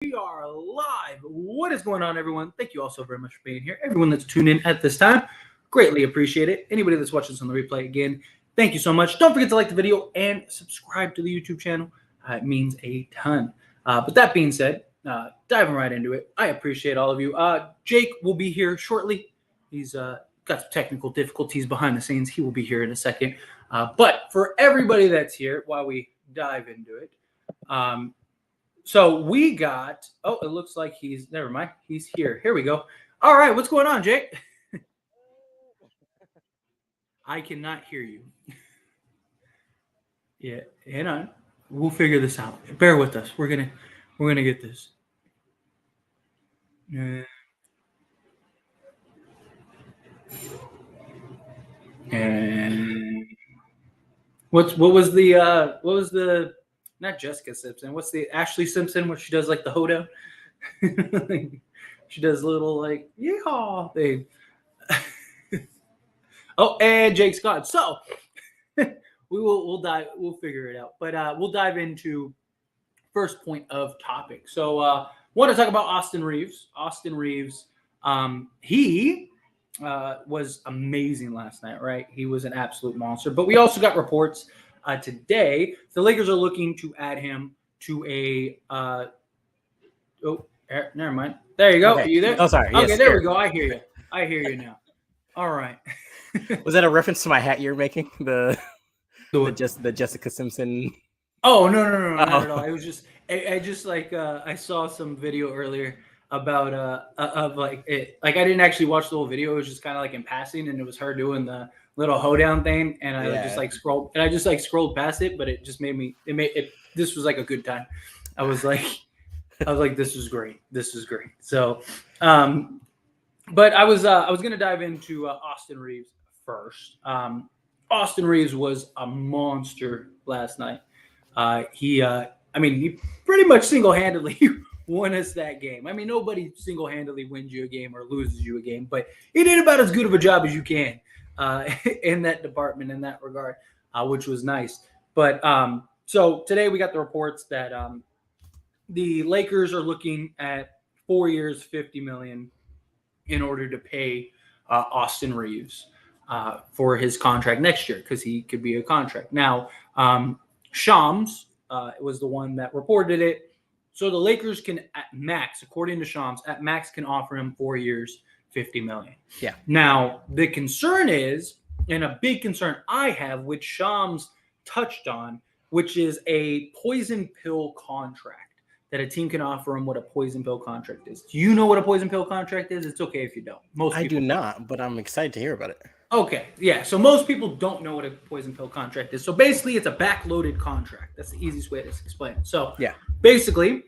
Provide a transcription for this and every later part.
We are live. What is going on, everyone? Thank you all so very much for being here. Everyone that's tuned in at this time, greatly appreciate it. Anybody that's watching this on the replay, again, thank you so much. Don't forget to like the video and subscribe to the YouTube channel. It means a ton. But that being said, diving right into it, I appreciate all of you. Jake will be here shortly. He's got some technical difficulties behind the scenes. He will be here in a second. But for everybody that's here, while we dive into it, so we got, it looks like never mind. He's here. Here we go. All right. What's going on, Jake? I cannot hear you. Yeah. Hang on. We'll figure this out. Bear with us. We're going to get this. And what was the not Jessica Simpson. What's the Ashley Simpson where she does like the hoedown? She does a little like yeehaw thing. And Jake's gone. So we'll figure it out. But we'll dive into first point of topic. So want to talk about Austin Reaves. Austin Reaves, he was amazing last night, right? He was an absolute monster. But we also got reports today, the Lakers are looking to add him to a. Never mind. There you go. Okay. Are you there? Oh, sorry. Okay, yes, there we go. I hear you. I hear you now. All right. Was that a reference to my hat you're making? The Jessica Simpson. Oh no, not at all. It was just I just like I saw some video earlier about of like it, like I didn't actually watch the whole video. It was just kind of like in passing, and it was her doing the little hoedown thing, and I just scrolled past it, but it just made me this was like a good time. I was like this is great. So but I was gonna dive into Austin Reaves first. Austin Reaves was a monster last night. He pretty much single-handedly won us that game. I mean, nobody single-handedly wins you a game or loses you a game, but he did about as good of a job as you can in that department, in that regard, which was nice. But so today we got the reports that the Lakers are looking at 4 years, $50 million in order to pay Austin Reaves for his contract next year, because he could be a contract. Now, Shams was the one that reported it. So the Lakers can, at max, according to Shams, at max can offer him 4 years, $50 million. Yeah. Now, the concern is, and a big concern I have, which Shams touched on, which is a poison pill contract, that a team can offer him what a poison pill contract is. Do you know what a poison pill contract is? It's okay if you don't. I do not, but I'm excited to hear about it. Okay, yeah. So most people don't know what a poison pill contract is. So basically, it's a backloaded contract. That's the easiest way to explain it. So yeah, basically,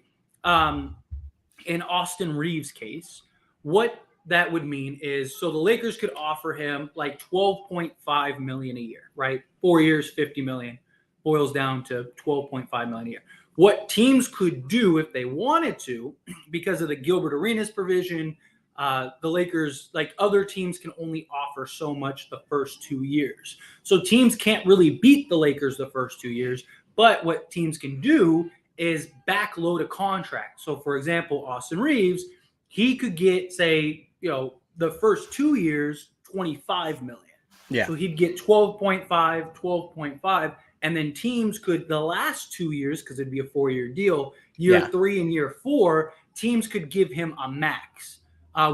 in Austin Reaves' case, what that would mean is, so the Lakers could offer him like $12.5 million a year, right? 4 years, $50 million, boils down to $12.5 million a year. What teams could do if they wanted to, because of the Gilbert Arenas provision, the Lakers, like other teams, can only offer so much the first 2 years. So teams can't really beat the Lakers the first 2 years. But what teams can do is backload a contract. So, for example, Austin Reaves, he could get, say, the first 2 years, $25 million. Yeah. So he'd get 12.5, and then teams could, the last 2 years, because it'd be a 4-year deal, year 3 and year 4, teams could give him a max,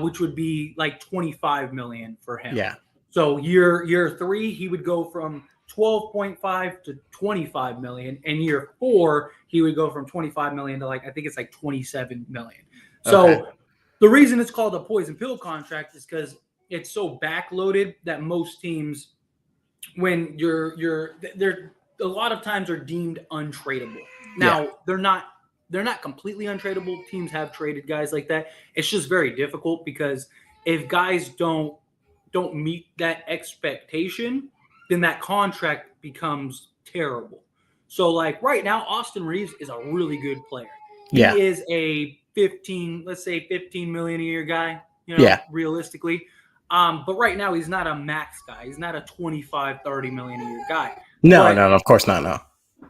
which would be like $25 million for him. Yeah. So year 3, he would go from 12.5 to 25 million, and year 4, he would go from 25 million to I think it's like 27 million. So the reason it's called a poison pill contract is because it's so backloaded that most teams, when they're a lot of times are deemed untradeable. Now they're not completely untradeable. Teams have traded guys like that. It's just very difficult, because if guys don't meet that expectation, then that contract becomes terrible. So like right now, Austin Reaves is a really good player. He is a 15 million a year guy, realistically. But right now he's not a max guy. He's not a 25, 30 million a year guy. No, of course not. No.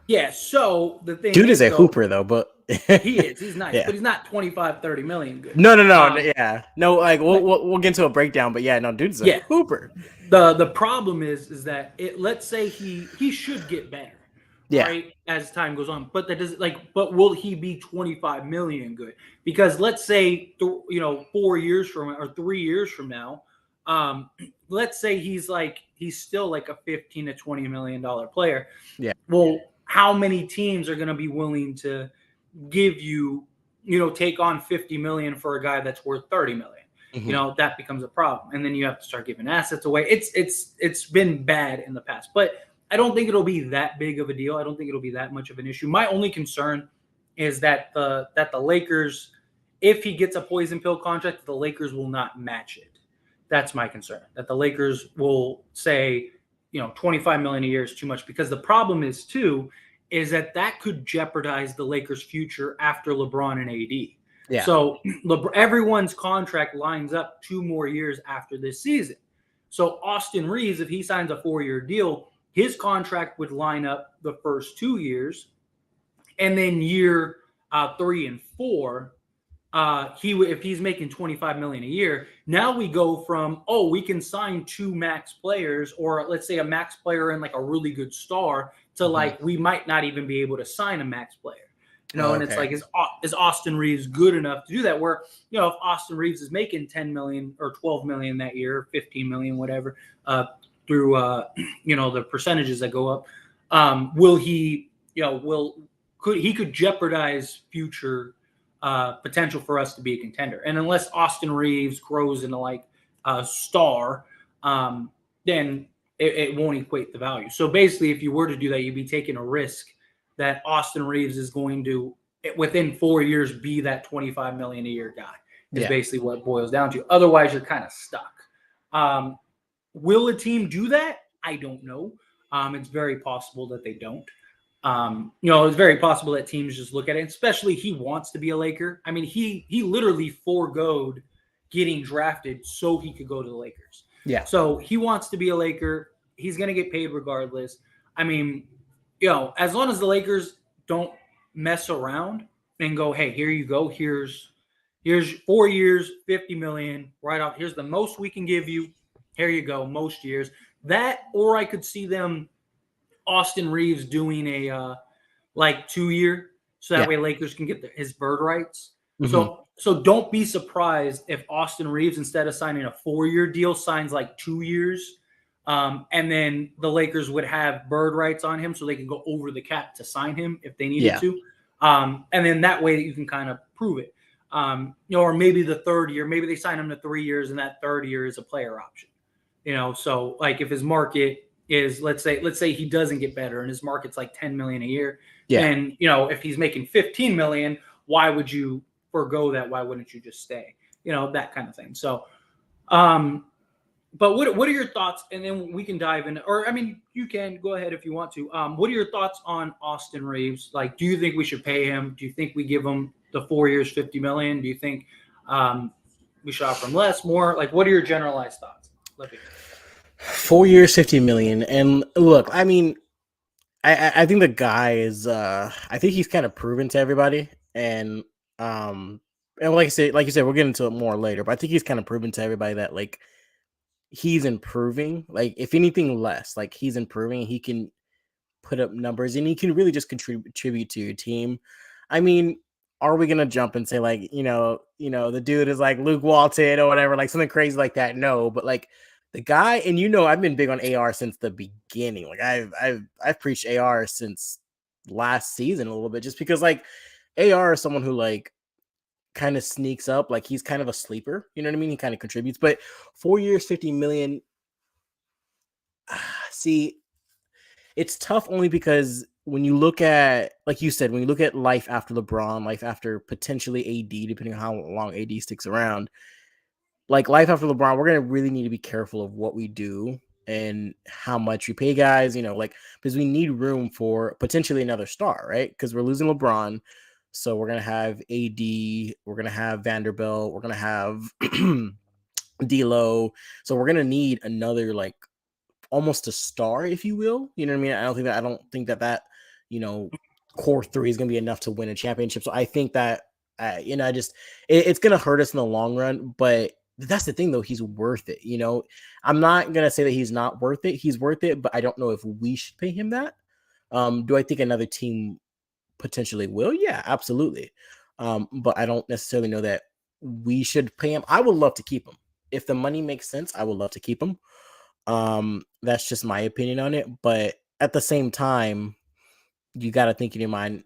Yeah. So the thing Dude is is, a though, hooper though, but he is. He's nice, yeah. but he's not 25, 30 million good. No, Um, yeah, no. Like we'll, like, we'll get into a breakdown, but yeah, no, dude's a yeah. hooper. The problem is that it. Let's say he should get better, Yeah, right, as time goes on. But that does like. But will he be 25 million good? Because let's say 4 years from or 3 years from now, um, let's say he's still like a 15 to 20 million dollar player. yeah, Well, how many teams are going to be willing to give you, take on 50 million for a guy that's worth 30 million? hmm That becomes a problem. And then you have to start giving assets away. It's been bad in the past, but I don't think it'll be that big of a deal. I don't think it'll be that much of an issue. My only concern is that the Lakers, if he gets a poison pill contract, the Lakers will not match it. That's my concern. That the Lakers will say, 25 million a year is too much, because the problem is too is that could jeopardize the Lakers' future after LeBron and AD. yeah, So everyone's contract lines up 2 more years after this season. So Austin Reaves, if he signs a 4-year deal, his contract would line up the first 2 years, and then year 3 and 4, if he's making 25 million a year, now we go from, we can sign two max players, or let's say a max player and like a really good star, to hmm like we might not even be able to sign a max player. Oh, And it's okay, like, is Austin Reaves good enough to do that? Where, if Austin Reaves is making 10 million or 12 million that year, 15 million, whatever, through the percentages that go up, will he, could jeopardize future potential for us to be a contender. And unless Austin Reaves grows into like a star, then it won't equate the value. So basically, if you were to do that, you'd be taking a risk that Austin Reaves is going to, within 4 years, be that 25 million a year guy. Is yeah, basically what it boils down to. Otherwise, you're kind of stuck. Um, will a team do that? I don't know. It's very possible that they don't. It's very possible that teams just look at it, especially he wants to be a Laker. I mean, he literally foregoed getting drafted so he could go to the Lakers. yeah, So he wants to be a Laker. He's going to get paid regardless. I mean, as long as the Lakers don't mess around and go, hey, here you go. Here's 4 years, 50 million right off. Here's the most we can give you. Here you go, most years. That, or I could see them, Austin Reaves doing a like 2 year, so yeah, that way Lakers can get his bird rights. hmm So don't be surprised if Austin Reaves, instead of signing a 4-year deal, signs like 2 years, and then the Lakers would have bird rights on him, so they can go over the cap to sign him if they needed yeah, to, and then that way you can kind of prove it. Or maybe the third year, maybe they sign him to 3 years, and that third year is a player option. So like if his market is, let's say he doesn't get better and his market's like 10 million a year, yeah. then if he's making 15 million, why would you forego that? Why wouldn't you just stay? That kind of thing. So um but what are your thoughts? And then we can dive in, or I mean, you can go ahead if you want to. What are your thoughts on Austin Reaves? Like, do you think we should pay him? Do you think we give him the 4 years, 50 million? Do you think we should offer him less, more? Like, what are your generalized thoughts? Let me hear. 4 years, 50 million, and look, I mean, I think the guy is, I think he's kind of proven to everybody, um, and like you said, we'll get into it more later, but I think he's kind of proven to everybody that like he's improving. Like if anything less, like he's improving. He can put up numbers, and he can really just contribute to your team. I mean, are we gonna jump and say like the dude is like Luke Walton or whatever, like something crazy like that? No, but like the guy, and I've been big on AR since the beginning. Like I've preached AR since last season a little bit, just because like AR is someone who like kind of sneaks up, like he's kind of a sleeper. You know what I mean? He kind of contributes, but 4 years, 50 million. See, it's tough only because when you look at, like you said, when you look at life after LeBron, life after potentially AD, depending on how long AD sticks around, like life after LeBron, we're gonna really need to be careful of what we do and how much we pay guys. Like because we need room for potentially another star, right? Because we're losing LeBron, so we're gonna have AD, we're gonna have Vanderbilt, we're gonna have D'Lo, so we're gonna need another like almost a star, if you will. You know what I mean? I don't think that core three is going to be enough to win a championship. So I think that it's going to hurt us in the long run. But that's the thing, though. He's worth it. I'm not going to say that he's not worth it. He's worth it, but I don't know if we should pay him that. Do I think another team potentially will? Yeah, absolutely. But I don't necessarily know that we should pay him. I would love to keep him. If the money makes sense, I would love to keep him. That's just my opinion on it. But at the same time, you got to think in your mind,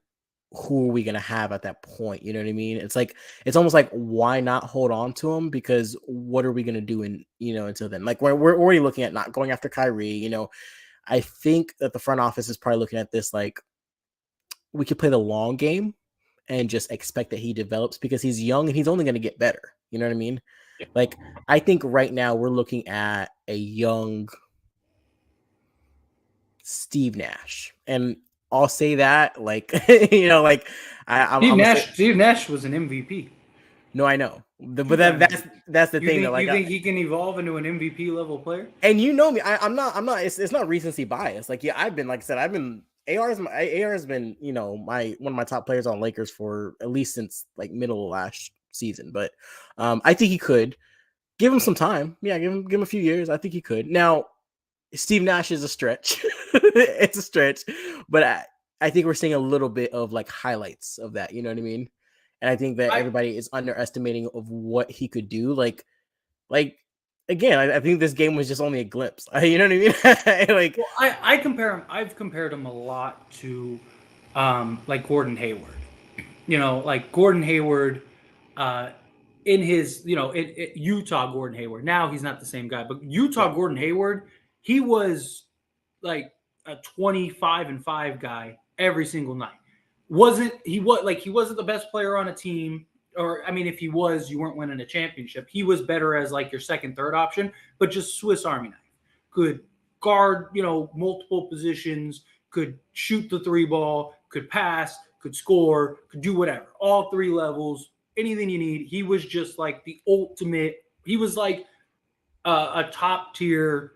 who are we going to have at that point? You know what I mean? It's almost like, why not hold on to him? Because what are we going to do until then? Like we're already looking at not going after Kyrie. I think that the front office is probably looking at this like, we could play the long game and just expect that he develops, because he's young and he's only going to get better. You know what I mean? Yeah. Like, I think right now we're looking at a young Steve Nash, and I'll say that like, like Steve Nash was an MVP. No, I know, but that's the thing. You think he can evolve into an MVP level player? And me, I'm not. It's not recency bias. Like, yeah, I've been, like I said, AR has been one of my top players on Lakers for at least since like middle of last season. But I think he could give him some time. Yeah, give him a few years. I think he could. Now, Steve Nash is a stretch. It's a stretch, but I think we're seeing a little bit of like highlights of that. You know what I mean? And I think that everybody is underestimating of what he could do. Like again, I think this game was just only a glimpse. You know what I mean? I compare him. I've compared him a lot to like Gordon Hayward. Like Gordon Hayward in his Utah Gordon Hayward. Now he's not the same guy, but Utah Gordon Hayward, he was like a 25-5 guy every single night. He wasn't the best player on a team, or I mean, if he was, you weren't winning a championship. He was better as like your second, third option, but just Swiss Army knife. Could guard, multiple positions, could shoot the three ball, could pass, could score, could do whatever. All three levels, anything you need. He was just like the ultimate. He was like a top tier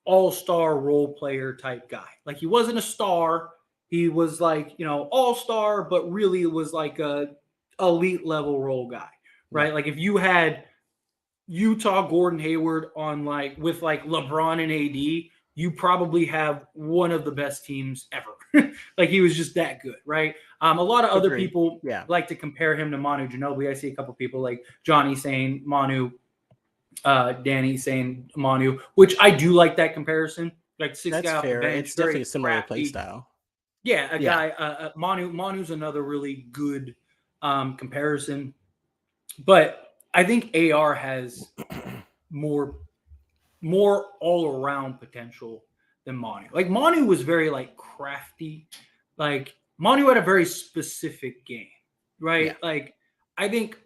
all-star role player type guy. Like, he wasn't a star. He was like, all-star, but really it was like a elite level role guy, right? Yeah. Like, if you had Utah Gordon Hayward on with LeBron and AD, you probably have one of the best teams ever. Like, he was just that good, right? A lot of other people like to compare him to Manu Ginobili. I see a couple people like Johnny saying Manu, Danny saying Manu, which I do like that comparison. Like, six guy off the bench. It's definitely a similar play style. Yeah, guy. Manu's another really good comparison, but I think AR has more all around potential than Manu. Like, Manu was very like crafty. Like, Manu had a very specific game, right? Yeah. Like, I think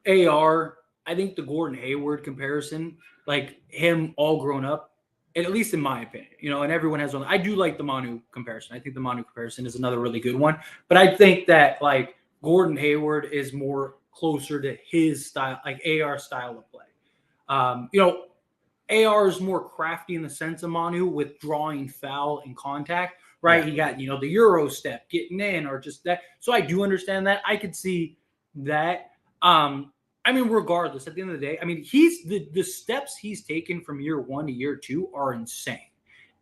AR. I think the Gordon Hayward comparison, like him all grown up, at least in my opinion, and everyone has one. I do like the Manu comparison. I think the Manu comparison is another really good one. But I think that like Gordon Hayward is more closer to his style, like AR style of play. AR is more crafty in the sense of Manu with drawing foul and contact, right? Yeah. He got, the Euro step, getting in, or just that. So I do understand that. I could see that. I mean, regardless, at the end of the day, I mean, he's the steps he's taken from year 1 to year 2 are insane.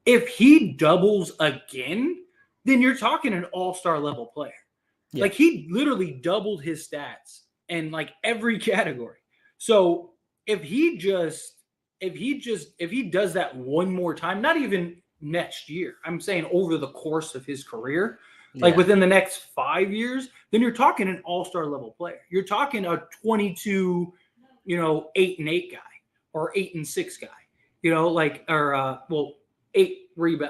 If he doubles again, then you're talking an all-star level player. Yeah. Like, he literally doubled his stats in like every category. So if he does that one more time, not even next year, I'm saying over the course of his career, like within the next 5 years, then you're talking an all-star level player. You're talking a 22, 8-8 guy or 8-6 guy,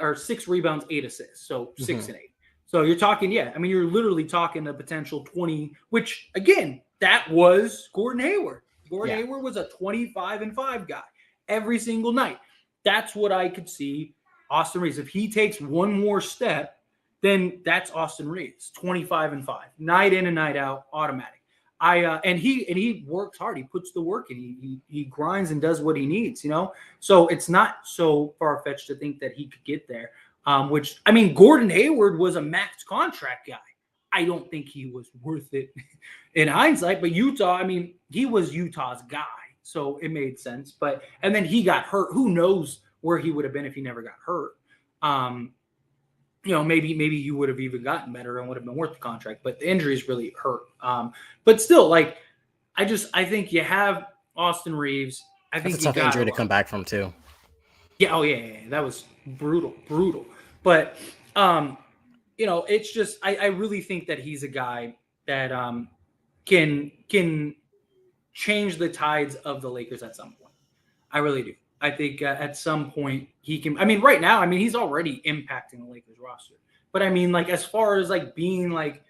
or 6 rebounds, 8 assists. So 6 and 8. So you're talking, you're literally talking a potential 20, which again, that was Gordon Hayward. Gordon Hayward was a 25-5 guy every single night. That's what I could see Austin Reaves. If he takes one more step, then that's Austin Reaves, 25-5, night in and night out, automatic. And he works hard. He puts the work in. He grinds and does what he needs. So it's not so far fetched to think that he could get there. which, I mean, Gordon Hayward was a max contract guy. I don't think he was worth it in hindsight, but Utah, I mean, he was Utah's guy, so it made sense. But and then he got hurt. Who knows where he would have been if he never got hurt? Um, maybe he would have even gotten better and would have been worth the contract. But the injuries really hurt. But still, like, I think you have Austin Reaves. I think That's a tough injury to come back from too. Yeah. Oh yeah. That was brutal. But it's just I really think that he's a guy that can change the tides of the Lakers at some point. I really do. I think at some point he can. I mean, right now, I mean, he's already impacting the Lakers roster. But I mean, like, as far as like being like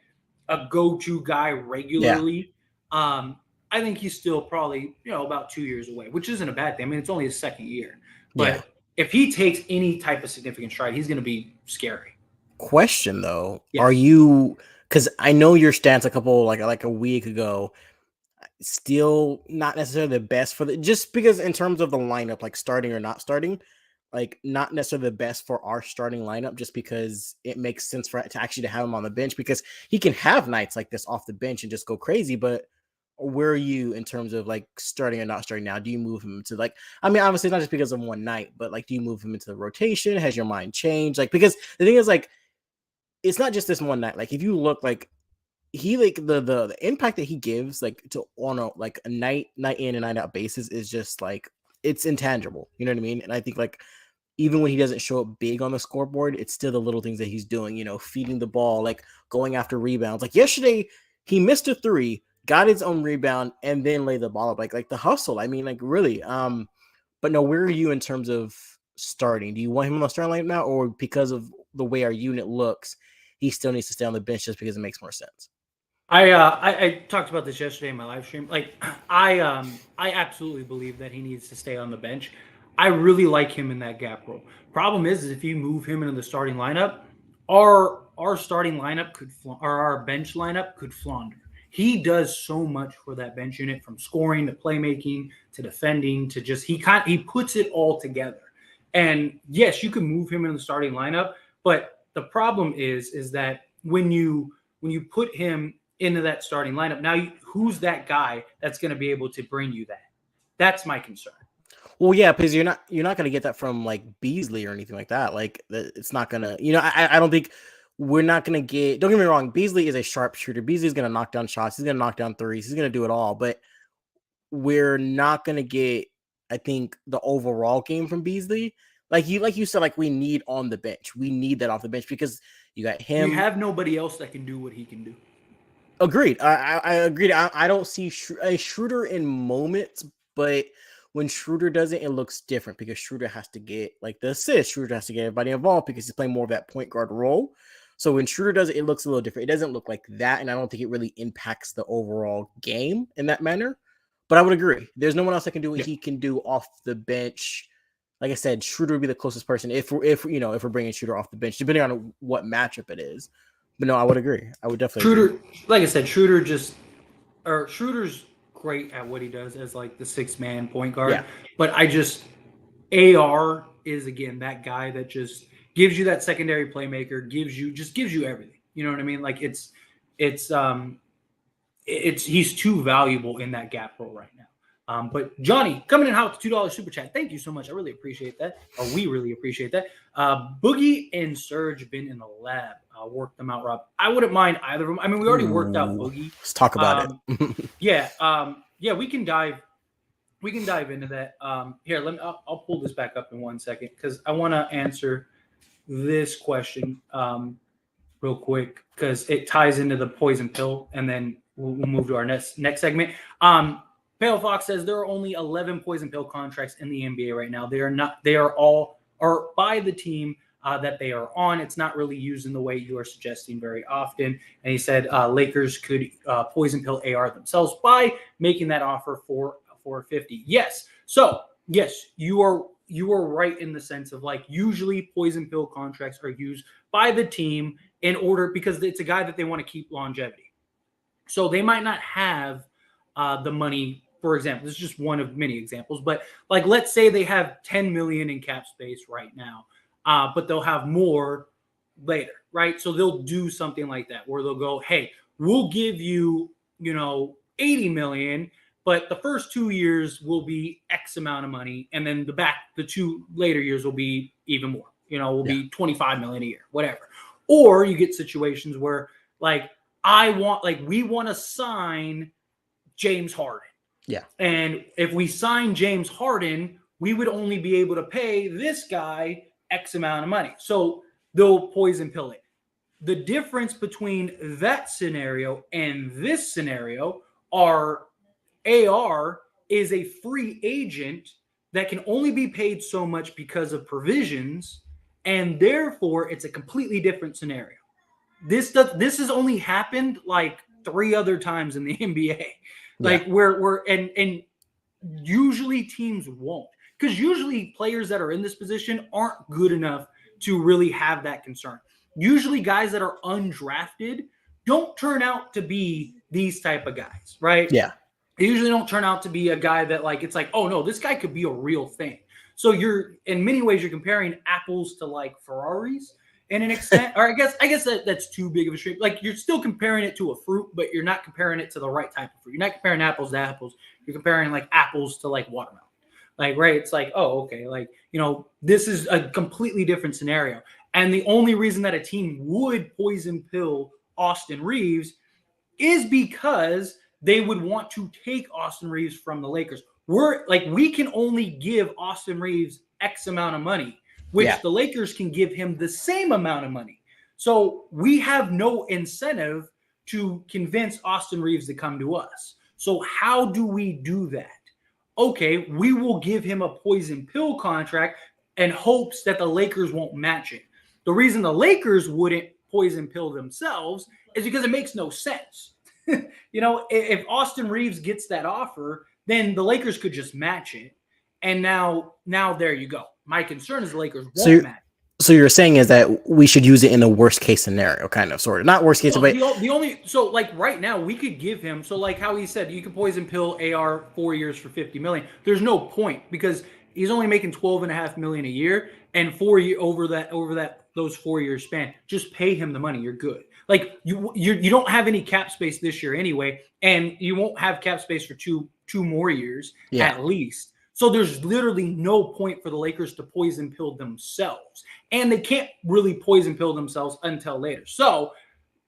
a go-to guy regularly, I think he's still probably about 2 years away, which isn't a bad thing. I mean, it's only his second year, but if he takes any type of significant stride, he's going to be scary. Question though, are you? Because I know your stance a couple like a week ago. Still not necessarily the best for just because in terms of the lineup, like starting or not starting, like not necessarily the best for our starting lineup, just because it makes sense to have him on the bench because he can have nights like this off the bench and just go crazy. But where are you in terms of like starting or not starting now? Do you move him to I mean, obviously not just because of one night, but like, do you move him into the rotation? Has your mind changed? Like, because the thing is like, it's not just this one night. Like if you look like, he like the impact that he gives like to on a night in and night out basis is just like it's intangible. You know what I mean? And I think like even when he doesn't show up big on the scoreboard, it's still the little things that he's doing. Feeding the ball, like going after rebounds. Like yesterday, he missed a 3, got his own rebound, and then laid the ball up. Like the hustle. I mean, like really. But no, where are you in terms of starting? Do you want him on the starting line now, or because of the way our unit looks, he still needs to stay on the bench just because it makes more sense? I talked about this yesterday in my live stream. Like I absolutely believe that he needs to stay on the bench. I really like him in that gap role. Problem is if you move him into the starting lineup, our starting lineup or our bench lineup could flounder. He does so much for that bench unit, from scoring to playmaking to defending to just he puts it all together. And yes, you can move him in the starting lineup, but the problem is that when you put him into that starting lineup, now who's that guy that's going to be able to bring you that? That's my concern. Well, yeah, because you're not going to get that from like Beasley or anything like that. Like it's not going to, I don't think we're not going to get, don't get me wrong. Beasley is a sharpshooter. Beasley's going to knock down shots. He's going to knock down threes. He's going to do it all, but we're not going to get, I think, the overall game from Beasley. Like you said, like we need on the bench. We need that off the bench because you got him. You have nobody else that can do what he can do. Agreed. I agreed. I don't see a Schroeder in moments, but when Schroeder does it, it looks different because Schroeder has to get like the assist. Schroeder has to get everybody involved because he's playing more of that point guard role. So when Schroeder does it, it looks a little different. It doesn't look like that, and I don't think it really impacts the overall game in that manner. But I would agree. There's no one else that can do what he can do off the bench. Like I said, Schroeder would be the closest person if we're bringing Schroeder off the bench, depending on what matchup it is. But no, I would agree. I would definitely agree. Like I said, Schroeder's great at what he does as like the 6-man point guard. Yeah. But AR is again that guy that just gives you that secondary playmaker, gives you everything. You know what I mean? Like it's he's too valuable in that gap role right now. But Johnny coming in hot with $2 super chat. Thank you so much. I really appreciate that. Or we really appreciate that. Boogie and Serge been in the lab. Work them out, Rob. I wouldn't mind either of them. I mean, we already worked out Boogie. Let's talk about it. Yeah, we can dive into that. Here, I'll pull this back up in 1 second because I want to answer this question real quick because it ties into the poison pill, and then we'll move to our next segment. Pale Fox says there are only 11 poison pill contracts in the NBA right now. They are all by the team that they are on. It's not really used in the way you are suggesting very often. And he said Lakers could poison pill AR themselves by making that offer for $450. Yes. So yes, you are right in the sense of like usually poison pill contracts are used by the team in order because it's a guy that they want to keep longevity. So they might not have the money. For example, this is just one of many examples, but like let's say they have $10 million in cap space right now. but they'll have more later, right? So they'll do something like that where they'll go, hey, we'll give you, 80 million, but the first 2 years will be X amount of money, and then the 2 later years will be even more. Will Yeah. be 25 million a year, whatever. Or you get situations where like we want to sign James Harden. Yeah. And if we sign James Harden, we would only be able to pay this guy X amount of money. So they'll poison pill it. The difference between that scenario and this scenario are AR is a free agent that can only be paid so much because of provisions, and therefore it's a completely different scenario. This has only happened like 3 other times in the NBA, Yeah. like where and usually teams won't, because usually players that are in this position aren't good enough to really have that concern. Usually guys that are undrafted don't turn out to be these type of guys, right? Yeah. They usually don't turn out to be a guy that like it's like, oh no, this guy could be a real thing. So you're in many ways you're comparing apples to like Ferraris in an extent. Or I guess that's too big of a stream. Like you're still comparing it to a fruit, but you're not comparing it to the right type of fruit. You're not comparing apples to apples. You're comparing like apples to like watermelon. Like, right, it's like, oh, okay, like, this is a completely different scenario. And the only reason that a team would poison pill Austin Reaves is because they would want to take Austin Reaves from the Lakers. We can only give Austin Reaves X amount of money, which the Lakers can give him the same amount of money. So we have no incentive to convince Austin Reaves to come to us. So how do we do that? Okay, we will give him a poison pill contract in hopes that the Lakers won't match it. The reason the Lakers wouldn't poison pill themselves is because it makes no sense. If Austin Reaves gets that offer, then the Lakers could just match it. And now there you go. My concern is the Lakers won't match. So you're saying is that we should use it in the worst case scenario, kind of, sort of, not worst case, Well, but the only so like right now we could give him, so like how he said you could poison pill AR 4 years for 50 million. There's no point because he's only making 12.5 million a year, and over that those 4 years span, just pay him the money. You're good. Like you don't have any cap space this year anyway, and you won't have cap space for two more years at least. So there's literally no point for the Lakers to poison pill themselves. And they can't really poison pill themselves until later. So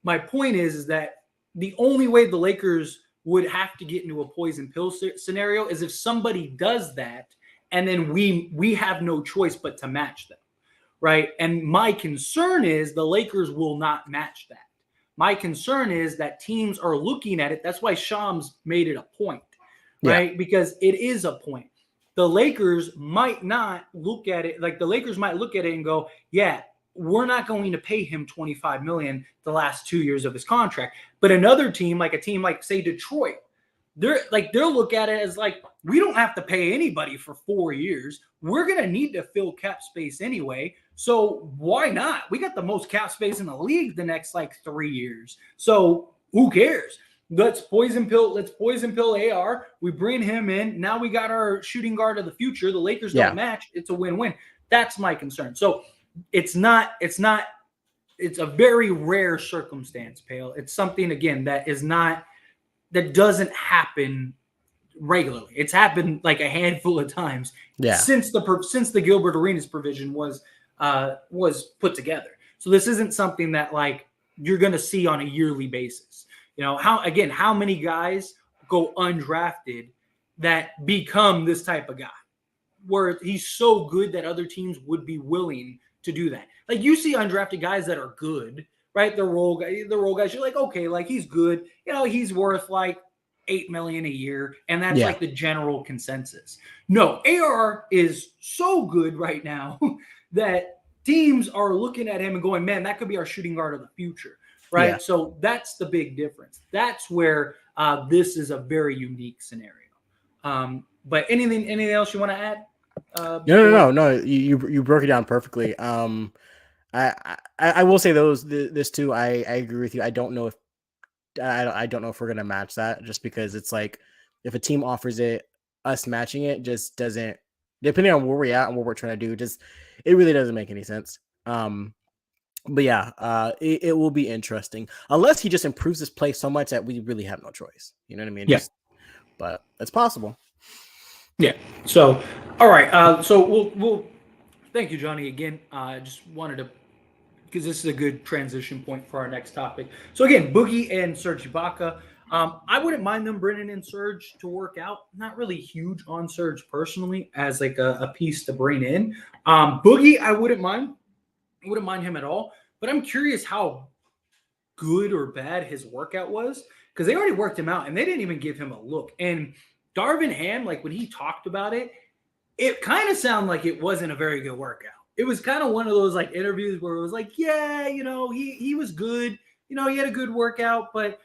my point is that the only way the Lakers would have to get into a poison pill scenario is if somebody does that, and then we have no choice but to match them, right? And my concern is the Lakers will not match that. My concern is that teams are looking at it. That's why Shams made it a point, right? Because it is a point. The Lakers might not look at it like the Lakers might look at it and go, yeah, we're not going to pay him 25 million the last 2 years of his contract. But another team, like a team like say Detroit, they'll look at it as like, we don't have to pay anybody for 4 years. We're going to need to fill cap space anyway. So why not? We got the most cap space in the league the next like 3 years. So who cares? Let's poison pill AR. We bring him in. Now we got our shooting guard of the future. The Lakers don't match. It's a win-win. That's my concern. So it's a very rare circumstance, Pale. It's something again that doesn't happen regularly. It's happened like a handful of times since the Gilbert Arenas provision was put together. So this isn't something that like you're going to see on a yearly basis. How many guys go undrafted that become this type of guy where he's so good that other teams would be willing to do that? Like you see undrafted guys that are good, right? The role guys, you're like, okay, like he's good. He's worth like 8 million a year. And that's like the general consensus. No, AR is so good right now that teams are looking at him and going, man, that could be our shooting guard of the future. Right. Yeah. So that's the big difference. That's where this is a very unique scenario. But anything else you want to add? No. You broke it down perfectly. I will say this too. I agree with you. I don't know if we're gonna match that just because it's like if a team offers it, us matching it just doesn't depending on where we're at and what we're trying to do, just it really doesn't make any sense. But yeah, it will be interesting unless he just improves his play so much that we really have no choice. You know what I mean? Yeah. But it's possible. Yeah. So, all right. So we'll thank you, Johnny, again. I just wanted to because this is a good transition point for our next topic. So again, Boogie and Serge Ibaka. I wouldn't mind them bringing in Serge to work out. Not really huge on Serge personally as like a piece to bring in. Boogie, I wouldn't mind. I wouldn't mind him at all. But I'm curious how good or bad his workout was because they already worked him out and they didn't even give him a look. And Darvin Ham, like when he talked about it, it kind of sounded like it wasn't a very good workout. It was kind of one of those like interviews where it was like, yeah, he was good. He had a good workout, but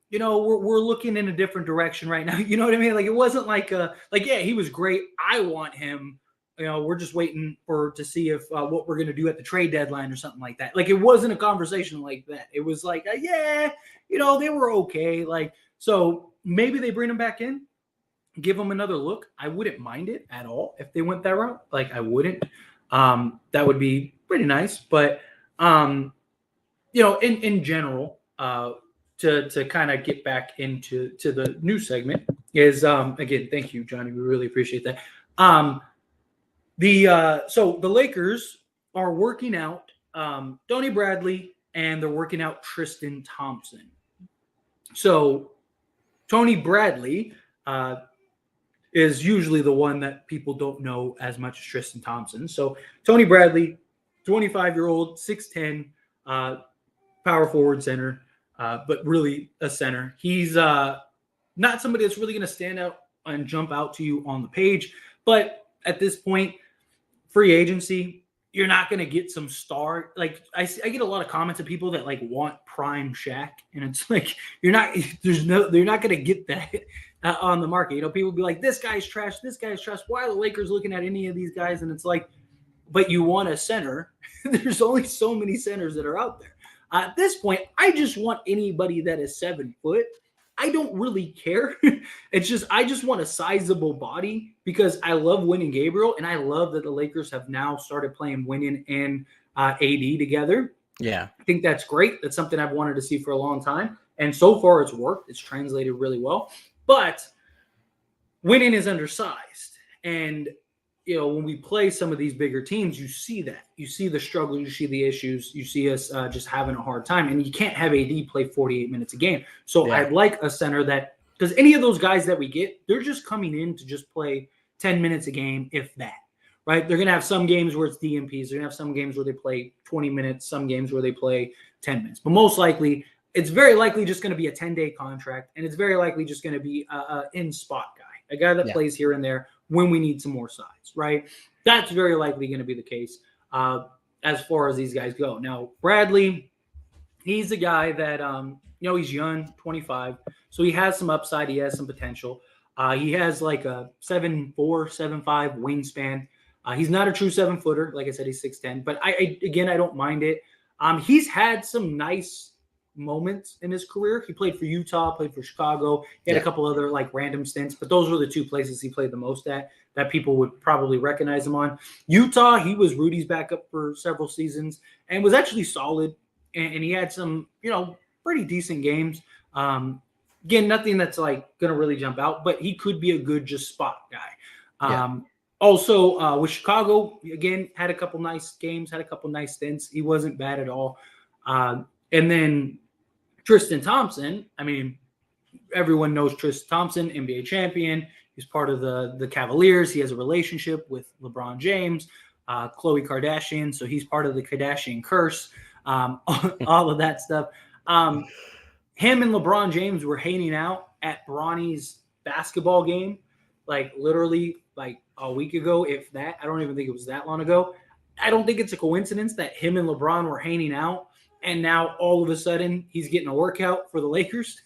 we're looking in a different direction right now. You know what I mean? Like it wasn't like yeah, he was great. I want him. We're just waiting to see if what we're gonna do at the trade deadline or something like that. Like it wasn't a conversation like that. It was like, yeah, they were okay. Like so maybe they bring him back in, give them another look. I wouldn't mind it at all if they went that route. Like I wouldn't. That would be pretty nice. But in general, to kind of get back into the new segment is again, thank you, Johnny. We really appreciate that. So the Lakers are working out Tony Bradley and they're working out Tristan Thompson. So Tony Bradley is usually the one that people don't know as much as Tristan Thompson. So Tony Bradley, 25-year-old, 6'10", power forward center, but really a center. He's not somebody that's really going to stand out and jump out to you on the page. But at this point, free agency, you're not going to get some star. Like I get a lot of comments of people that like want prime Shaq, and it's like you're not going to get that on the market. People be like, this guy's trash. This guy's trash. Why are the Lakers looking at any of these guys? And it's like, but you want a center. There's only so many centers that are out there. At this point, I just want anybody that is 7 foot. I don't really care. It's just I just want a sizable body because I love winning Gabriel, and I love that the Lakers have now started playing winning and AD together. Yeah, I think that's great. That's something I've wanted to see for a long time, and so far it's worked. It's translated really well. But winning is undersized, and when we play some of these bigger teams, you see that. You see the struggle, you see the issues, you see us just having a hard time. And you can't have AD play 48 minutes a game. So yeah. I'd like a center that – because any of those guys that we get, they're just coming in to just play 10 minutes a game, if that, right? They're going to have some games where it's DMPs. They're going to have some games where they play 20 minutes, some games where they play 10 minutes. But most likely, it's very likely just going to be a 10-day contract, and it's very likely just going to be an in-spot guy, a guy that plays here and there when we need some more size, right? That's very likely going to be the case as far as these guys go. Now, Bradley, he's a guy that, he's young, 25, so he has some upside. He has some potential. He has like a 7'4", 7'5" wingspan. He's not a true 7-footer. Like I said, he's 6'10", but I don't mind it. He's had some nice moments in his career. He played for Utah, played for Chicago. He had a couple other like random stints, but those were the two places he played the most at that people would probably recognize him on. Utah, he was Rudy's backup for several seasons and was actually solid. And he had some, pretty decent games. Again, nothing that's like going to really jump out, but he could be a good just spot guy. Also, with Chicago, again, had a couple nice games, had a couple nice stints. He wasn't bad at all. And then Tristan Thompson, I mean, everyone knows Tristan Thompson, NBA champion. He's part of the Cavaliers. He has a relationship with LeBron James, Khloe Kardashian. So he's part of the Kardashian curse, all of that stuff. Him and LeBron James were hanging out at Bronny's basketball game, like literally like a week ago, if that. I don't even think it was that long ago. I don't think it's a coincidence that him and LeBron were hanging out. And now all of a sudden he's getting a workout for the Lakers.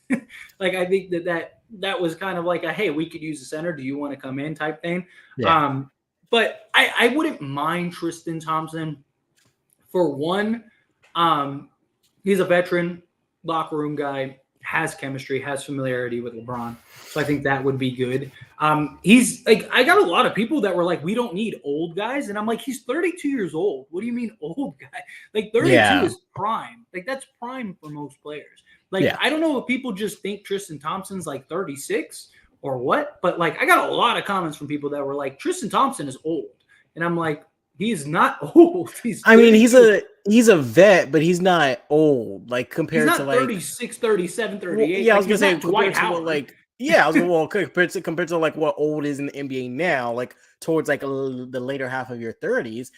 Like I think that was kind of like a, hey, we could use a center. Do you want to come in type thing? Yeah. But I wouldn't mind Tristan Thompson for one. He's a veteran locker room guy, has chemistry, has familiarity with LeBron. So I think that would be good. He's like, I got a lot of people that were like, we don't need old guys. And I'm like, he's 32 years old. What do you mean old guy? Like 32 Yeah. is prime. Like that's prime for most players. Like, Yeah. I don't know if people just think Tristan Thompson's like 36 or what, but like I got a lot of comments from people that were like, Tristan Thompson is old. And I'm like, he's not old. I mean, he's a vet, but he's not old. Like he's compared to not like 36, 37, well, 38. yeah, I Like was gonna he's say not compared Dwight to what Howard. like yeah, I was well compared to like what old is in the NBA now, like towards like the later half of your 30s.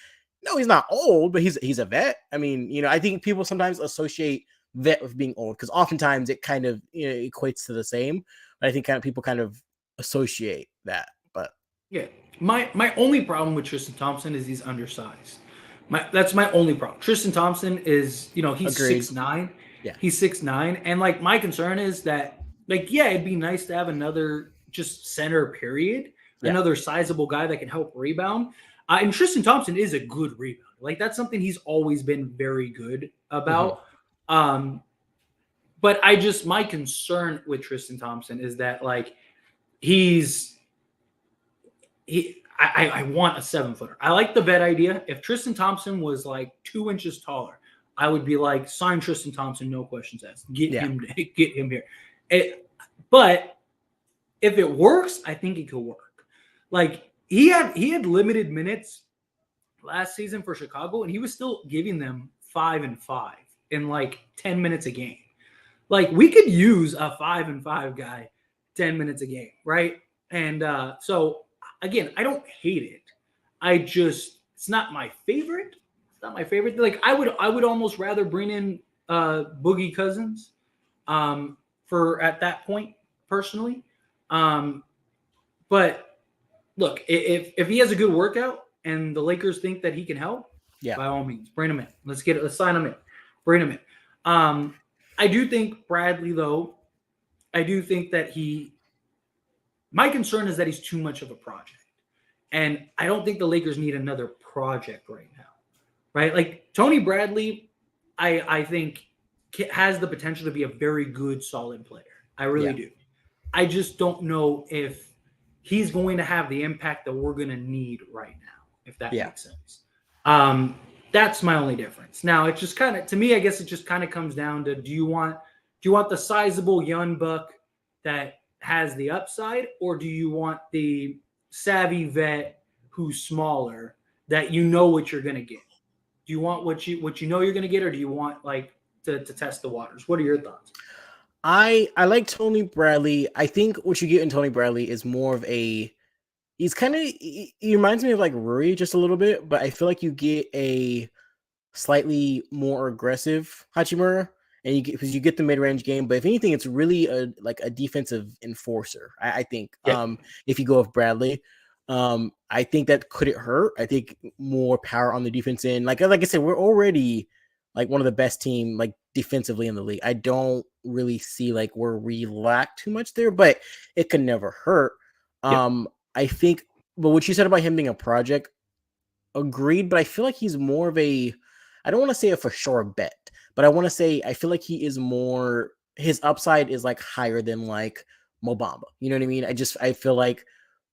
No, he's not old, but he's a vet. I mean, I think people sometimes associate vet with being old because oftentimes it kind of equates to the same. But I think kind of people kind of associate that. But Yeah, my only problem with Tristan Thompson is he's undersized. That's my only problem. Tristan Thompson is, he's agreed. 6'9". Yeah. He's 6'9", and like my concern is that like yeah, it'd be nice to have another just center period, Yeah. another sizable guy that can help rebound. And Tristan Thompson is a good rebounder. Like that's something he's always been very good about. But my concern with Tristan Thompson is that like he's I want a 7-footer. I like the vet idea. If Tristan Thompson was like 2 inches taller, I would be like, sign Tristan Thompson, no questions asked. Get him here. But if it works, I think it could work. Like he had limited minutes last season for Chicago, and he was still giving them 5 and 5 in like 10 minutes a game. Like we could use a 5 and 5 guy 10 minutes a game, right? And so again, I don't hate it. It's not my favorite. It's not my favorite. Like I would almost rather bring in Boogie Cousins for at that point personally. But look, if he has a good workout and the Lakers think that he can help, by all means, bring him in. Let's sign him in. Bring him in. I do think Bradley, though, I do think that my concern is that he's too much of a project. And I don't think the Lakers need another project right now, right? Like Tony Bradley, I think has the potential to be a very good, solid player. I really do. I just don't know if he's going to have the impact that we're going to need right now, if that makes sense. That's my only difference. Now, it just kind of, to me, I guess it just kind of comes down to, do you want the sizable young buck that has the upside, or do you want the savvy vet who's smaller that you know what you're going to get? Do you want what you know you're going to get, or do you want like to test the waters? What are your thoughts? I like Tony Bradley. I think what you get in Tony Bradley is more of he's kind of he reminds me of like Rui just a little bit, but I feel like you get a slightly more aggressive Hachimura, and you get the mid range game. But if anything, it's really a defensive enforcer. I think if you go with Bradley, I think that could it hurt. I think more power on the defense end. Like I said, we're already like one of the best team like defensively in the league. I don't really see like where we lack too much there, but it can never hurt. I think, but what you said about him being a project, agreed. But I feel like he's more of I don't want to say a for sure bet, but I want to say I feel like he is more, his upside is like higher than like Mo Bamba. You know what I mean? I feel like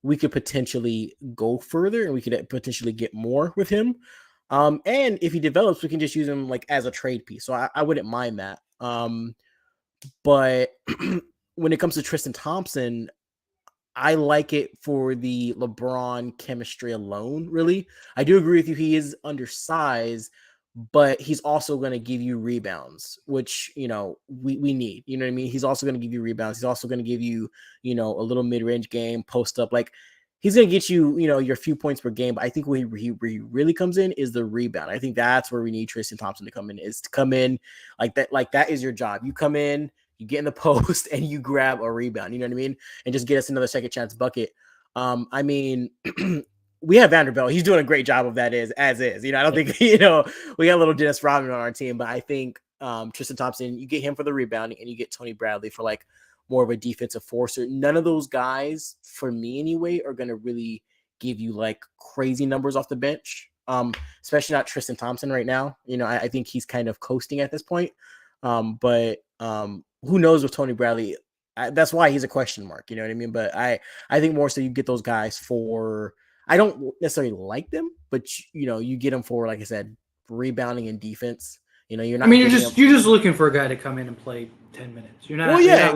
we could potentially go further and we could potentially get more with him. And if he develops, we can just use him like as a trade piece. So I wouldn't mind that. But when it comes to Tristan Thompson, I like it for the LeBron chemistry alone, really. I do agree with you. He is undersized, but he's also going to give you rebounds, which, we need. You know what I mean? He's also going to give you rebounds. He's also going to give you, a little mid-range game, post up. Like, he's going to get you, your few points per game. But I think where he really comes in is the rebound. I think that's where we need Tristan Thompson to come in like that. Like, that is your job. You come in, you get in the post, and you grab a rebound. You know what I mean? And just get us another second chance bucket. I mean, we have Vanderbilt. He's doing a great job of that as is. I don't think, we got a little Dennis Rodman on our team, but I think Tristan Thompson, you get him for the rebounding, and you get Tony Bradley for like more of a defensive forcer. None of those guys, for me anyway, are going to really give you like crazy numbers off the bench, especially not Tristan Thompson right now. I think he's kind of coasting at this point. But who knows with Tony Bradley? That's why he's a question mark. You know what I mean? But I think more so you get those guys for. I don't necessarily like them, but you get them for, like I said, rebounding and defense. You're I not mean, getting them. you're just looking for a guy to come in and play 10 minutes. Well, You're yeah.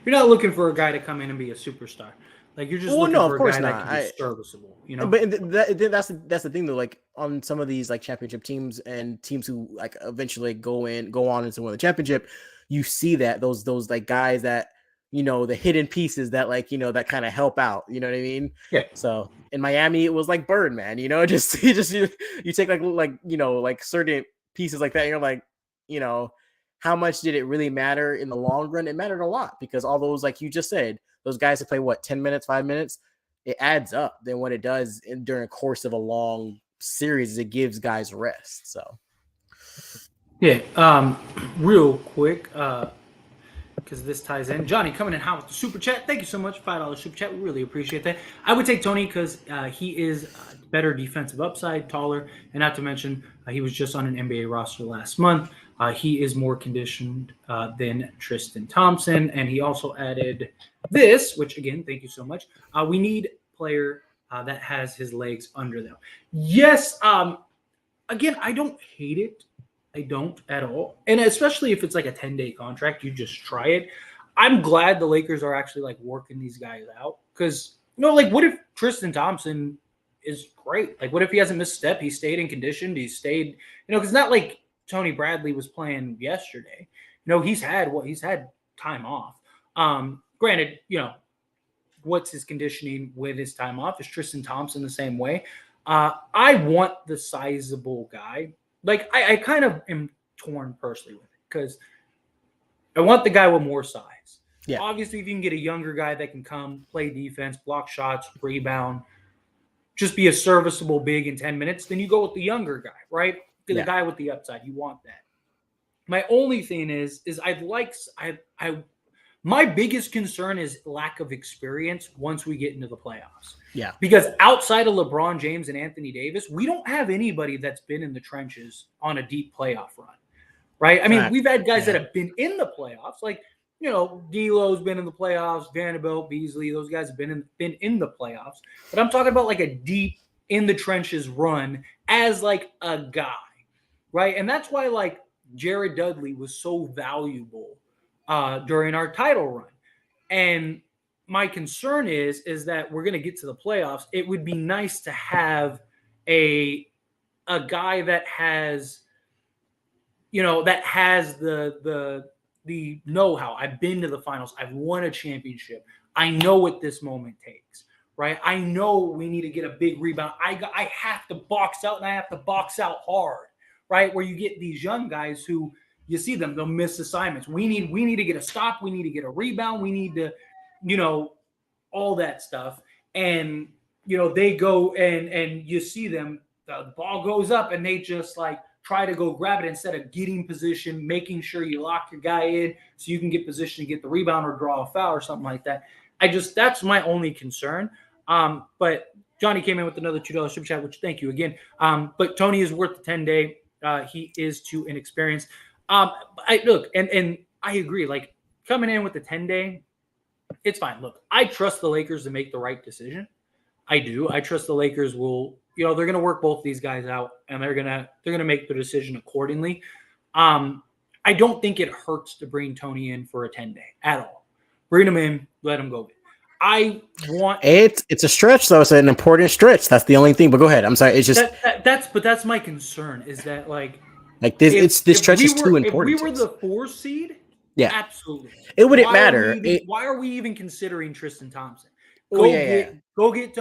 not looking for a guy to come in and be a superstar. Like you're just Well, looking no, for of a course guy that not. can be serviceable. But that's the thing though. Like on some of these like championship teams and teams who like eventually go on into win the championship, you see that those like guys that the hidden pieces that like that kind of help out. You know what I mean? Yeah. So in Miami, it was like Birdman. Just you take like certain pieces like that. And you're like, how much did it really matter in the long run? It mattered a lot because all those, like you just said, those guys that play 10 minutes, 5 minutes. It adds up than what it does during a course of a long series. It gives guys rest. So, yeah. Real quick, because this ties in. Johnny coming in hot with the super chat. Thank you so much. $5 super chat. We really appreciate that. I would take Tony because he is better defensive upside, taller, and not to mention he was just on an NBA roster last month. He is more conditioned than Tristan Thompson, and he also added this, which again, thank you so much. We need a player that has his legs under them. Yes. Again, I don't hate it. I don't at all. And especially if it's like a 10-day contract, you just try it. I'm glad the Lakers are actually like working these guys out because, like what if Tristan Thompson is great? Like what if he hasn't missed a step? He stayed in condition. He stayed, because it's not like Tony Bradley was playing yesterday. He's had time off. Granted, what's his conditioning with his time off? Is Tristan Thompson the same way? I want the sizable guy. Like I kind of am torn personally with it because I want the guy with more size. yeah. Obviously, if you can get a younger guy that can come play defense, block shots, rebound, just be a serviceable big in 10 minutes, then you go with the younger guy, right? The guy with the upside. You want that. My only thing is my biggest concern is lack of experience once we get into the playoffs. Yeah. Because outside of LeBron James and Anthony Davis, we don't have anybody that's been in the trenches on a deep playoff run, right? I mean, we've had guys that have been in the playoffs, like, D'Lo's been in the playoffs, Vanderbilt, Beasley, those guys have been in the playoffs. But I'm talking about like a deep in the trenches run as like a guy, right? And that's why like Jared Dudley was so valuable during our title run. And my concern is that we're going to get to the playoffs. It would be nice to have a guy that has, that has the know-how. I've been to the finals. I've won a championship. I know what this moment takes, right? I know we need to get a big rebound. I have to box out, and I have to box out hard, right? Where you get these young guys who you see them, they'll miss assignments. We need to get a stop. We need to get a rebound. We need to, all that stuff. And, they go and you see them, the ball goes up and they just like try to go grab it instead of getting position, making sure you lock your guy in so you can get position to get the rebound or draw a foul or something like that. That's my only concern. But Johnny came in with another $2 super chat, which thank you again. But Tony is worth the 10-day. He is too inexperienced. Look, and I agree. Like coming in with the 10-day, it's fine. Look, I trust the Lakers to make the right decision. I do. I trust the Lakers will. They're going to work both these guys out, and they're gonna make the decision accordingly. I don't think it hurts to bring Tony in for a 10-day at all. Bring him in, let him go. It's a stretch though. It's an important stretch. That's the only thing. But go ahead. I'm sorry. It's just that's my concern is that like this stretch is too important. If we were the 4 seed, yeah, absolutely, it wouldn't matter. Why are we even considering Tristan Thompson? Go get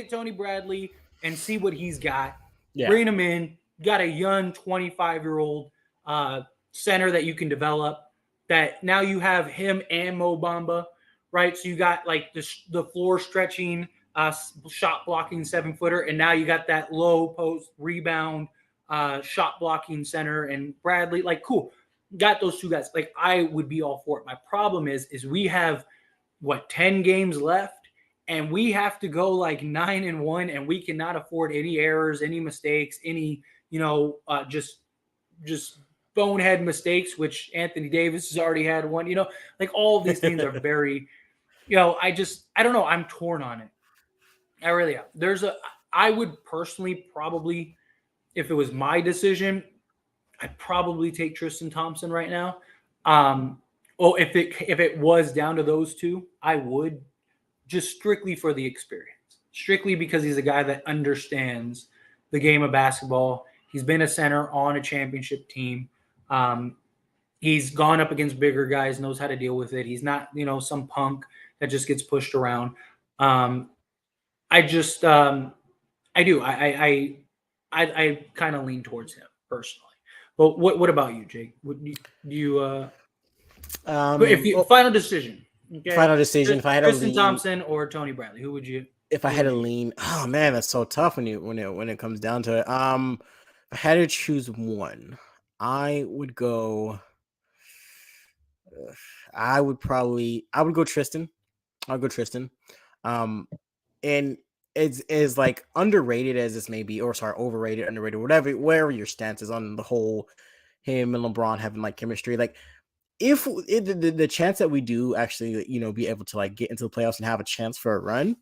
Tony Bradley and see what he's got. Yeah. Bring him in. You got a young 25-year-old center that you can develop. That now you have him and Mo Bamba, right? So you got like the floor stretching, shot blocking 7-footer, and now you got that low post rebound, shot blocking center and Bradley. Like, cool, got those 2 guys. Like, I would be all for it. My problem is we have 10 games left. And we have to go like 9-1, and we cannot afford any errors, any mistakes, any, just bonehead mistakes, which Anthony Davis has already had one. Like all of these things are very, I don't know. I'm torn on it. I really am. I would personally probably, if it was my decision, I'd probably take Tristan Thompson right now. Well, if it was down to those two, I would, just strictly for the experience, strictly because he's a guy that understands the game of basketball. He's been a center on a championship team. He's gone up against bigger guys, knows how to deal with it. He's not, some punk that just gets pushed around. I just, I do. I kind of lean towards him personally. But what about you, Jake? Would you if you final decision? Okay, final decision. If I had to Tristan lean, Thompson or Tony Bradley, who would you? if I had to lean, oh man, that's so tough when it comes down to it. If I had to choose one, I would go. I would go Tristan. I'll go Tristan. And it's as like underrated as this may be, or sorry, overrated, underrated, wherever your stance is on the whole him and LeBron having like chemistry. Like if the chance that we do actually, be able to like get into the playoffs and have a chance for a run,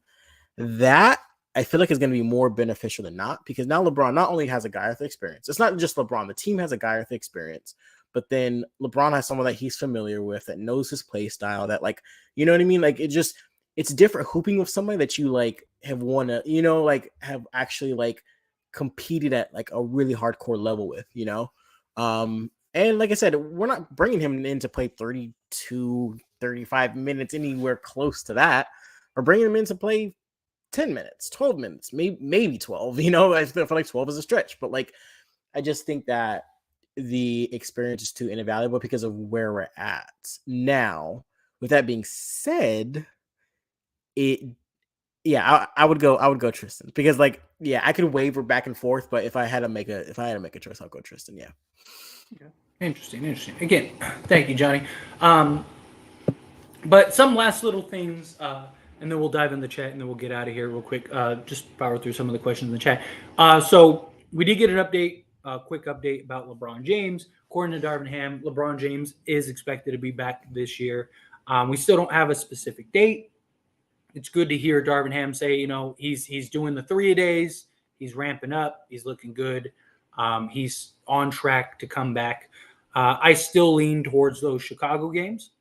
that I feel like is going to be more beneficial than not, because now LeBron not only has a guy with experience, it's not just LeBron, the team has a guy with experience, but then LeBron has someone that he's familiar with, that knows his play style, that like, you know what I mean? Like it's different hooping with somebody that you like have won like have actually like competed at like a really hardcore level with, and like I said, we're not bringing him in to play 32, 35 minutes, anywhere close to that. We're bringing him in to play 10 minutes, 12 minutes, maybe 12, I feel like 12 is a stretch, but like, I just think that the experience is too invaluable because of where we're at now. With that being said, I would go Tristan, because like, I could waver back and forth, but if I had to make a choice, I'll go Tristan. Yeah. Okay. Interesting. Again, thank you, Johnny. But some last little things, and then we'll dive in the chat, and then we'll get out of here real quick. Just power through some of the questions in the chat. So we did get an update, a quick update about LeBron James. According to Darvin Ham, LeBron James is expected to be back this year. We still don't have a specific date. It's good to hear Darvin Ham say, he's doing the 3-a-days. He's ramping up. He's looking good. He's on track to come back. I still lean towards those Chicago games.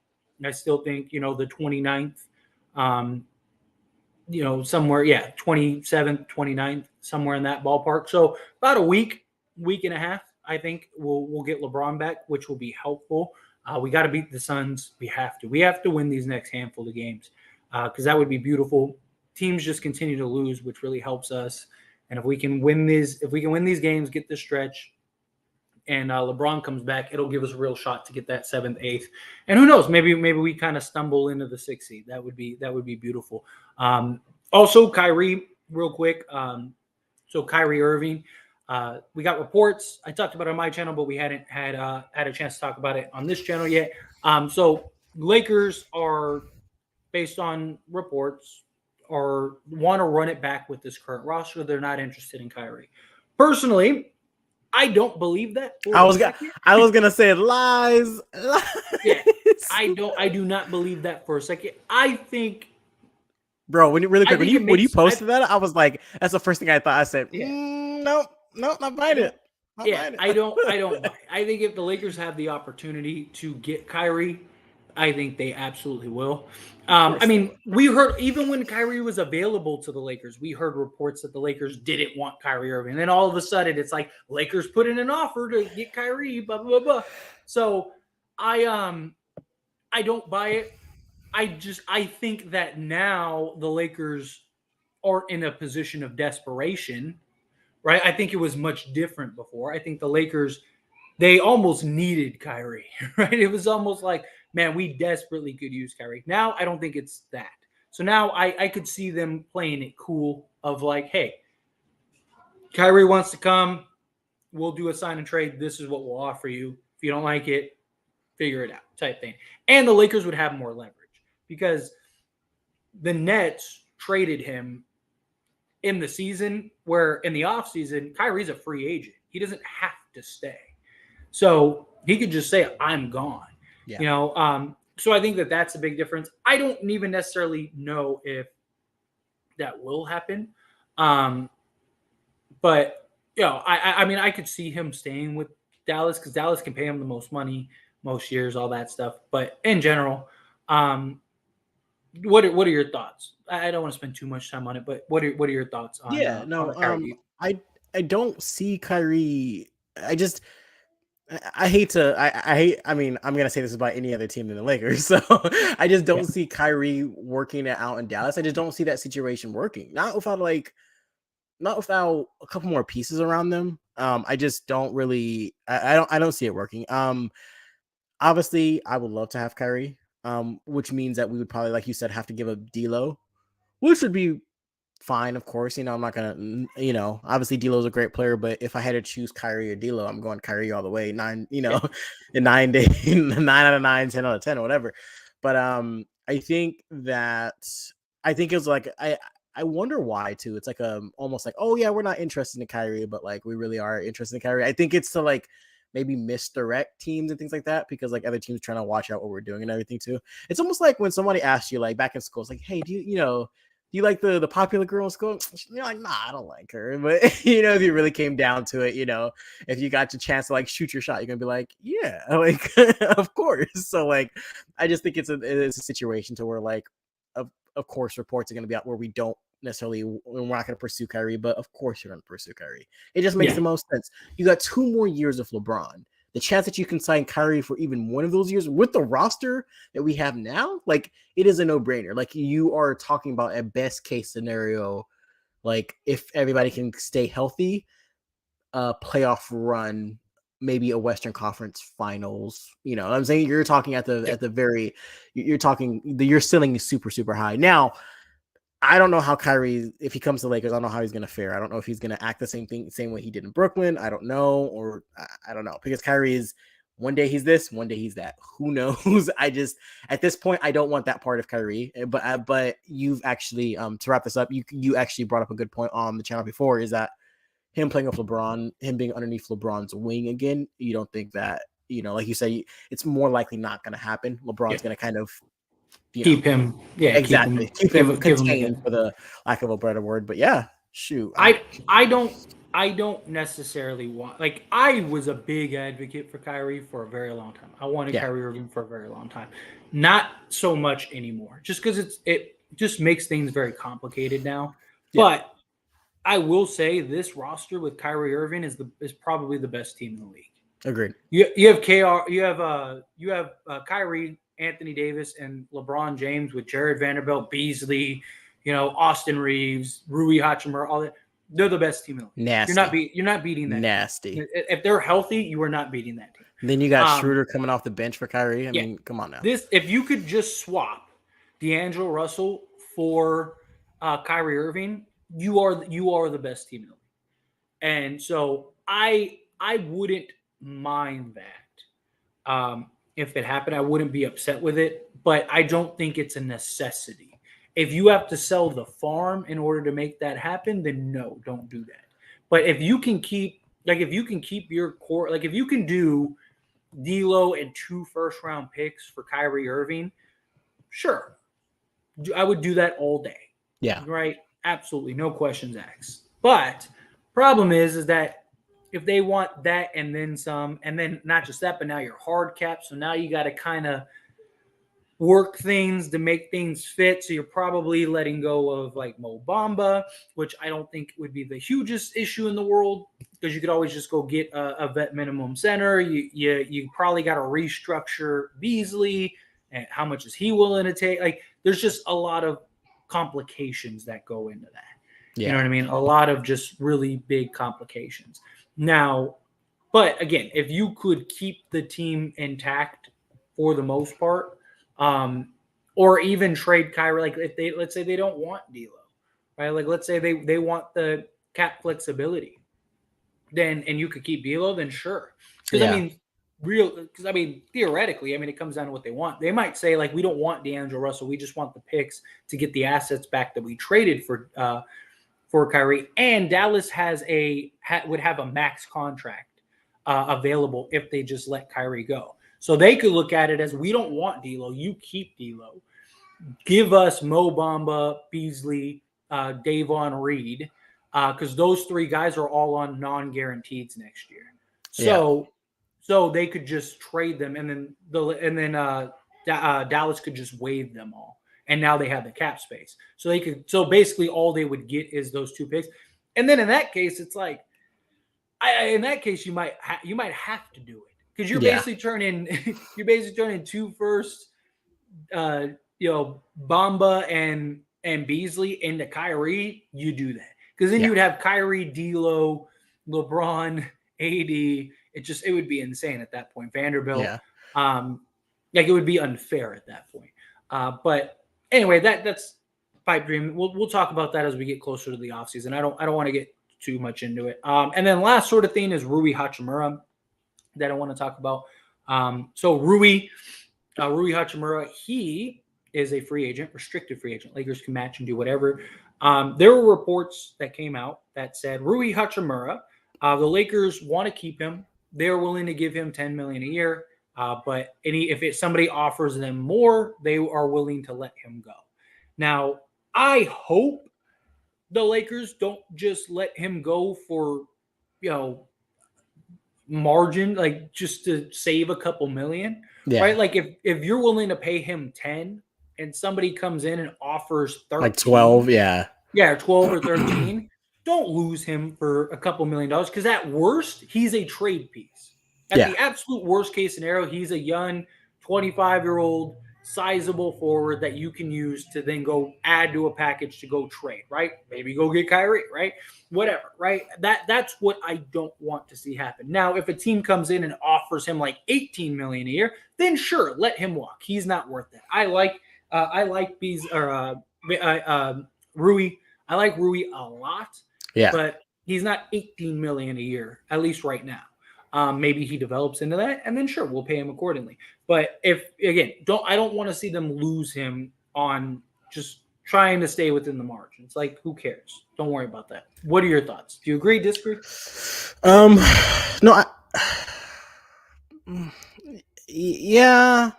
I still think, the 29th, somewhere, 27th, 29th, somewhere in that ballpark. So about a week and a half, I think we'll get LeBron back, which will be helpful. We got to beat the Suns. We have to win these next handful of games, because that would be beautiful. Teams just continue to lose, which really helps us. And if we can win these games, get this stretch, and LeBron comes back, it'll give us a real shot to get that 7th, 8th, and who knows? Maybe we kind of stumble into the 6th seed. That would be beautiful. Also, Kyrie, real quick. So Kyrie Irving, we got reports. I talked about it on my channel, but we hadn't had a chance to talk about it on this channel yet. So Lakers are, based on reports, or want to run it back with this current roster. They're not interested in Kyrie. Personally, I don't believe that. I was gonna say lies. Yeah, I do not believe that for a second. I think, bro, when you posted that, I was like, that's the first thing I thought. I said, nope, not buying it. I don't buy it. I think if the Lakers have the opportunity to get Kyrie, I think they absolutely will. I mean, we heard, even when Kyrie was available to the Lakers, we heard reports that the Lakers didn't want Kyrie Irving. And then all of a sudden, it's like Lakers put in an offer to get Kyrie, blah, blah, blah. So I don't buy it. I think that now the Lakers are in a position of desperation, right? I think it was much different before. I think the Lakers, they almost needed Kyrie, right? It was almost like, man, we desperately could use Kyrie. Now, I don't think it's that. So now I could see them playing it cool, of like, hey, Kyrie wants to come. We'll do a sign and trade. This is what we'll offer you. If you don't like it, figure it out, type thing. And the Lakers would have more leverage, because the Nets traded him in the season, where in the offseason, Kyrie's a free agent. He doesn't have to stay. So He could just say, "I'm gone." Yeah. You know, so I think that that's a big difference. I don't even necessarily know if that will happen, um, but I mean, I could see him staying with Dallas because Dallas can pay him the most money, most years, all that stuff. But in general, um, what are your thoughts? I don't want to spend too much time on it, but what are your thoughts Yeah, on no, Kyrie? I don't see Kyrie. I just I hate to I hate I mean I'm gonna say this about any other team than the Lakers, so I just Yeah, don't see Kyrie working it out in Dallas. I just don't see that situation working. Not without a couple more pieces around them. I just don't really I don't see it working. Obviously I would love to have Kyrie, which means that we would probably, like you said, have to give up D'Lo, which would be fine, of course. I'm not gonna, obviously D'Lo's a great player, but if I had to choose Kyrie or D'Lo, I'm going Kyrie all the way. Nine, yeah, in 9 days, 9 out of 9, 10 out of 10, or whatever. But I think it's like I wonder why too. It's like almost like, oh yeah, we're not interested in Kyrie, but like we really are interested in Kyrie. I think it's to like maybe misdirect teams and things like that because like other teams trying to watch out what we're doing and everything too. It's almost like when somebody asks you like back in school, it's like, hey, do you like the popular girl in school? You're like, nah, I don't like her. But if you really came down to it, if you got your chance to like shoot your shot, you're gonna be like, yeah, like of course. So like, I just think it's a situation to where like, of course, reports are gonna be out where we don't necessarily we're not gonna pursue Kyrie, but of course you're gonna pursue Kyrie. It just makes yeah, the most sense. You got 2 more years of LeBron. The chance that you can sign Kyrie for even one of those years with the roster that we have now, like it is a no-brainer. Like you are talking about a best case scenario, like if everybody can stay healthy, playoff run, maybe a Western Conference Finals. You know, I'm saying you're talking yeah, at the very, you're talking your ceiling is super super high. Now, I don't know how Kyrie, if he comes to Lakers, I don't know how he's going to fare. I don't know if he's going to act same way he did in Brooklyn. I don't know, or I don't know, because Kyrie is one day he's this, one day he's that. Who knows? I just at this point I don't want that part of Kyrie. But you've actually to wrap this up, you actually brought up a good point on the channel before, is that him playing with LeBron, him being underneath LeBron's wing again. You don't think that like you say, it's more likely not going to happen. yeah. LeBron's going to kind of you know Keep him, yeah, keep him, Exactly. Keep him give him contained together. for the lack of a better word. But yeah, shoot. I I don't I don't necessarily want, like, I was a big advocate for Kyrie for a very long time. I wanted Yeah. Kyrie Irving for a very long time. Not so much anymore. Just because it just makes things very complicated now. Yeah. But I will say this roster with Kyrie Irving is probably the best team in the league. Agreed. You have KR, you have Kyrie, Anthony Davis, and LeBron James with Jared Vanderbilt, Beasley, Austin Reaves, Rui Hachimura, all that. They're the best team in the league. Nasty. You're not beating that team. Nasty. If they're healthy, you are not beating that team. And then you got Um, Schroeder coming off the bench for Kyrie. I yeah, mean, come on now. this if you could just swap D'Angelo Russell for Kyrie Irving, you are the best team in the league. And so I wouldn't mind that. If it happened, I wouldn't be upset with it, but I don't think it's a necessity. If you have to sell the farm in order to make that happen, then no, don't do that. But if you can keep your core, like if you can do D'Lo and 2 first-round picks for Kyrie Irving, sure, I would do that all day. Yeah. Right? Absolutely, no questions asked. But problem is that if they want that and then some, and then not just that, but now you're hard cap, so now you got to kind of work things to make things fit. So you're probably letting go of like Mo Bamba, which I don't think would be the hugest issue in the world because you could always just go get a vet minimum center. You probably got to restructure Beasley and how much is he willing to take? Like there's just a lot of complications that go into that. You know Yeah. what I mean? A lot of just really big complications. Now, but again, if you could keep the team intact for the most part, or even trade Kyrie, like if let's say they don't want D'Lo, right? Like let's say they want the cap flexibility, then and you could keep D'Lo, then sure. Because Yeah. I mean theoretically, I mean it comes down to what they want. They might say like we don't want D'Angelo Russell, we just want the picks to get the assets back that we traded for Kyrie, and Dallas would have a max contract available if they just let Kyrie go. So they could look at it as, we don't want D'Lo, you keep D'Lo, give us Mo Bamba, Beasley, Davon Reed, because those three guys are all on non-guaranteed next year. Yeah. So they could just trade them, and then Dallas could just waive them all, and now they have the cap space. So they could. So basically, all they would get is those two picks, and then in that case, it's like, in that case, you might have to do it, because you're Yeah. basically turning two firsts, Bamba and Beasley into Kyrie. You do that, because then Yeah. you would have Kyrie, D'Lo, LeBron, AD. It would be insane at that point. Vanderbilt, Yeah. like, it would be unfair at that point. But anyway, that's pipe dream. We'll talk about that as we get closer to the offseason. I don't want to get too much into it. And then last sort of thing is Rui Hachimura that I want to talk about. So Rui Hachimura, he is a free agent, restricted free agent. Lakers can match and do whatever. There were reports that came out that said Rui Hachimura, the Lakers want to keep him. They're willing to give him $10 million a year, but if somebody offers them more, they are willing to let him go. Now, I hope the Lakers don't just let him go for, margin, like just to save a couple million, Yeah. right? Like if you're willing to pay him 10 and somebody comes in and offers 13, Like 12. Yeah. yeah, 12 or 13, don't lose him for a couple $1,000,000, because at worst, he's a trade piece. At Yeah. the absolute worst case scenario, he's a young 25-year-old sizable forward that you can use to then go add to a package to go trade, right? Maybe go get Kyrie, right? Whatever, right? That's what I don't want to see happen. Now, if a team comes in and offers him like 18 million a year, then sure, let him walk. He's not worth that. I like Rui. I like Rui a lot, Yeah. but he's not 18 million a year, at least right now. Maybe he develops into that, and then sure, we'll pay him accordingly. But I don't want to see them lose him on just trying to stay within the margins. Like, who cares? Don't worry about that. What are your thoughts? Do you agree, disagree? No, yeah,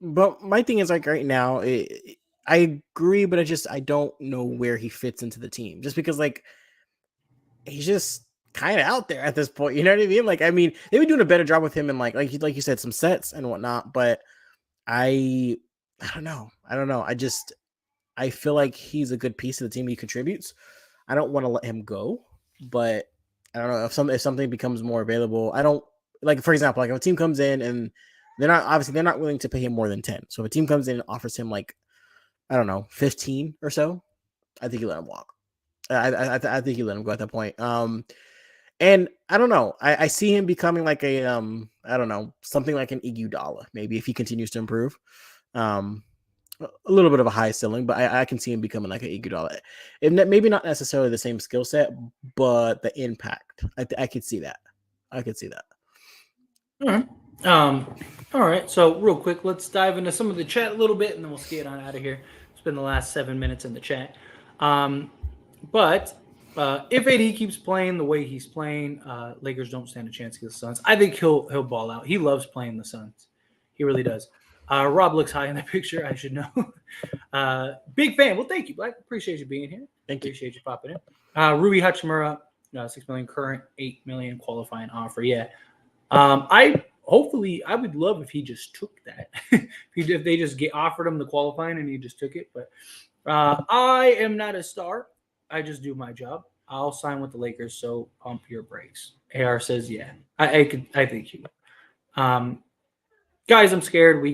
but my thing is, like, right now, I agree, but I don't know where he fits into the team, just because, like, he's just kind of out there at this point. You know what I mean? Like, I mean, they've been doing a better job with him, and like you said, some sets and whatnot. But I don't know. I feel like he's a good piece of the team. He contributes. I don't want to let him go, but I don't know if something becomes more available. I don't, like, for example, like if a team comes in and they're not willing to pay him more than 10. So if a team comes in and offers him, like, I don't know, 15 or so, I think you let him walk. I think you let him go at that point. And I don't know. I see him becoming like a I don't know, something like an Iguodala, maybe, if he continues to improve. A little bit of a high ceiling, but I can see him becoming like an Iguodala. Maybe not necessarily the same skill set, but the impact. I could see that. I could see that. All right. All right. So real quick, let's dive into some of the chat a little bit, and then we'll skate on out of here. Spend the last 7 minutes in the chat. But if AD keeps playing the way he's playing, Lakers don't stand a chance against the Suns. I think he'll ball out. He loves playing the Suns. He really does. Rob looks high in the picture. I should know. Big fan. Well, thank you, Black. Appreciate you being here. Appreciate you popping in. Rui Hachimura, 6 million current, 8 million qualifying offer. Yeah. I would love if he just took that. if they just offered him the qualifying and he just took it. But I am not a star. I just do my job. I'll sign with the Lakers, so pump your brakes. AR says, yeah. I think you will. Guys, I'm scared. We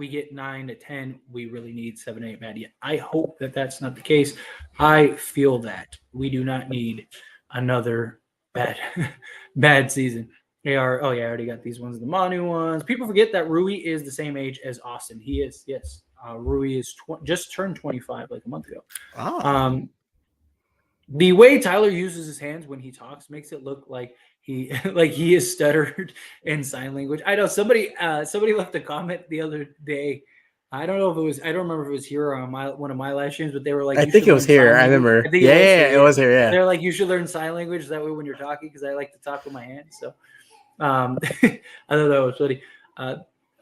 get 9 to 10. We really need 7 8 bad yet. I hope that that's not the case. I feel that we do not need another bad season. Oh yeah, I already got these ones, the Manu ones. People forget that Rui is the same age as Austin. He is, yes. Rui is just turned 25 like a month ago. Oh. The way Tyler uses his hands when he talks makes it look like he is stuttered in sign language. I know somebody left a comment the other day I don't know if it was. I don't remember if it was here or on one of my live streams, but they were like, I "You think should it was learn here. sign I language." I remember. think it Yeah, was here. yeah, it Yeah, was here. Yeah. they're like, "You should learn sign language that way when you're talking," because I like to talk with my hands. So, I thought that was funny.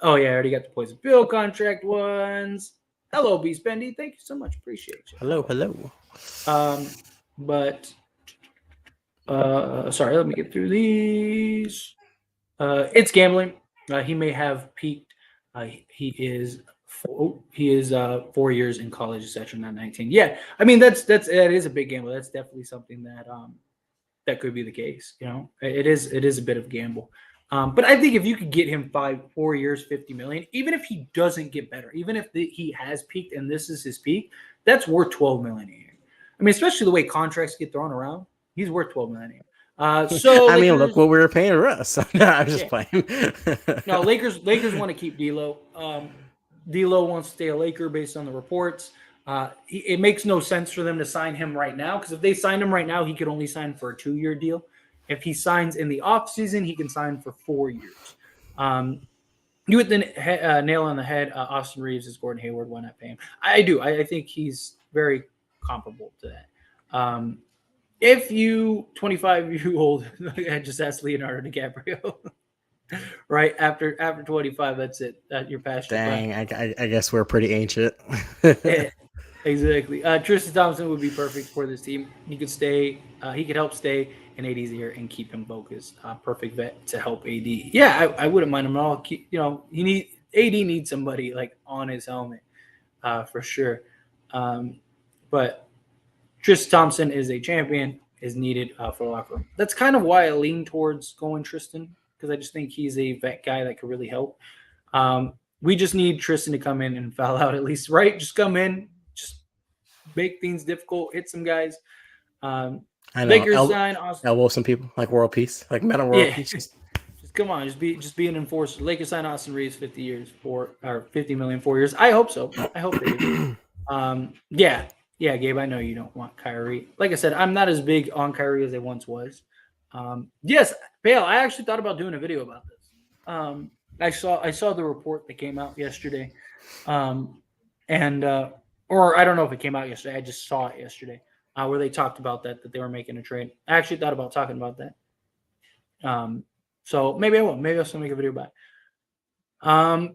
Oh yeah, I already got the Poison Bill contract ones. Hello, B Spendy. Thank you so much. Appreciate you. Hello, hello. But sorry, let me get through these. It's gambling. He may have peaked. He is 4 years in college, etc. Not 19. Yeah, I mean that is a big gamble. That's definitely something that could be the case. You know, it is a bit of a gamble. But I think if you could get him 4 years, 50 million, even if he doesn't get better, even if he has peaked and this is his peak, that's worth 12 million a year. I mean, especially the way contracts get thrown around, he's worth 12 million a year. So I mean, look Lakers, what we were paying Russ. No, I'm just yeah. playing. No, Lakers want to keep D'Lo. D'Lo wants to stay a Laker based on the reports. It makes no sense for them to sign him right now because if they signed him right now, he could only sign for a 2-year deal. If he signs in the offseason, he can sign for 4 years. You hit the nail on the head. Austin Reaves is Gordon Hayward. Why not pay him? I do. I think he's very comparable to that. If you 25-year-old, I just asked Leonardo DiCaprio. Right after 25, that's it. You're past your prime. Dang, I guess we're pretty ancient. Yeah, exactly. Tristan Thompson would be perfect for this team. He could stay. He could help stay in AD's ear and keep him focused. Perfect vet to help AD. Yeah, I wouldn't mind him at all. AD needs somebody like on his helmet for sure. But Tristan Thompson is a champion. Is needed for the locker room. That's kind of why I lean towards going Tristan because I just think he's a vet guy that could really help. We just need Tristan to come in and foul out at least, right? Just come in, just make things difficult, hit some guys. I know. Lakers sign Austin. Elbow some people like world peace, like metal world Yeah, peace. just come on, just be an enforcer. Lakers sign Austin Reaves 50 years or 50 million 4 years. I hope so. I hope they do. Yeah, yeah, Gabe. I know you don't want Kyrie. Like I said, I'm not as big on Kyrie as I once was. Yes, Bale. I actually thought about doing a video about this. I saw the report that came out yesterday, and or I don't know if it came out yesterday. I just saw it yesterday where they talked about that they were making a trade. I actually thought about talking about that. So maybe I will. Maybe I'll still make a video about it.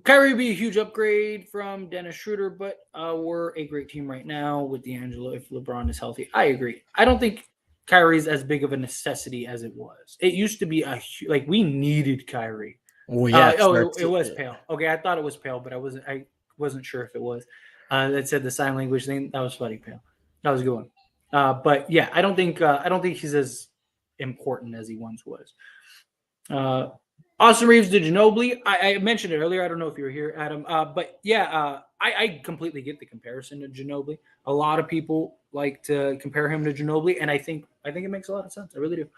Kyrie would be a huge upgrade from Dennis Schroeder, but we're a great team right now with D'Angelo if LeBron is healthy. I agree. I don't think Kyrie's as big of a necessity as it was. It used to be like we needed Kyrie. Well, yeah. It was Pale. Okay, I thought it was Pale, but I wasn't sure if it was. That said the sign language thing. That was funny, Pale. That was a good one. But yeah, I don't think he's as important as he once was. Austin Reaves to Ginobili. I mentioned it earlier. I don't know if you were here, Adam. But yeah, I completely get the comparison to Ginobili. A lot of people like to compare him to Ginobili, and I think it makes a lot of sense. I really do.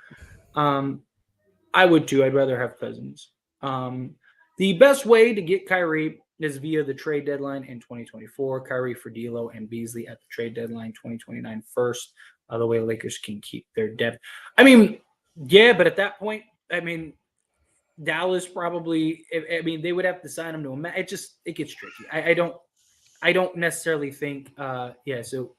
I would too. I'd rather have Cousins. The best way to get Kyrie is via the trade deadline in 2024. Kyrie for D'Lo and Beasley at the trade deadline 2029 first. The way Lakers can keep their depth. I mean, yeah, but at that point, I mean, Dallas probably. I mean, they would have to sign him to a. It gets tricky. I don't necessarily think. Yeah. So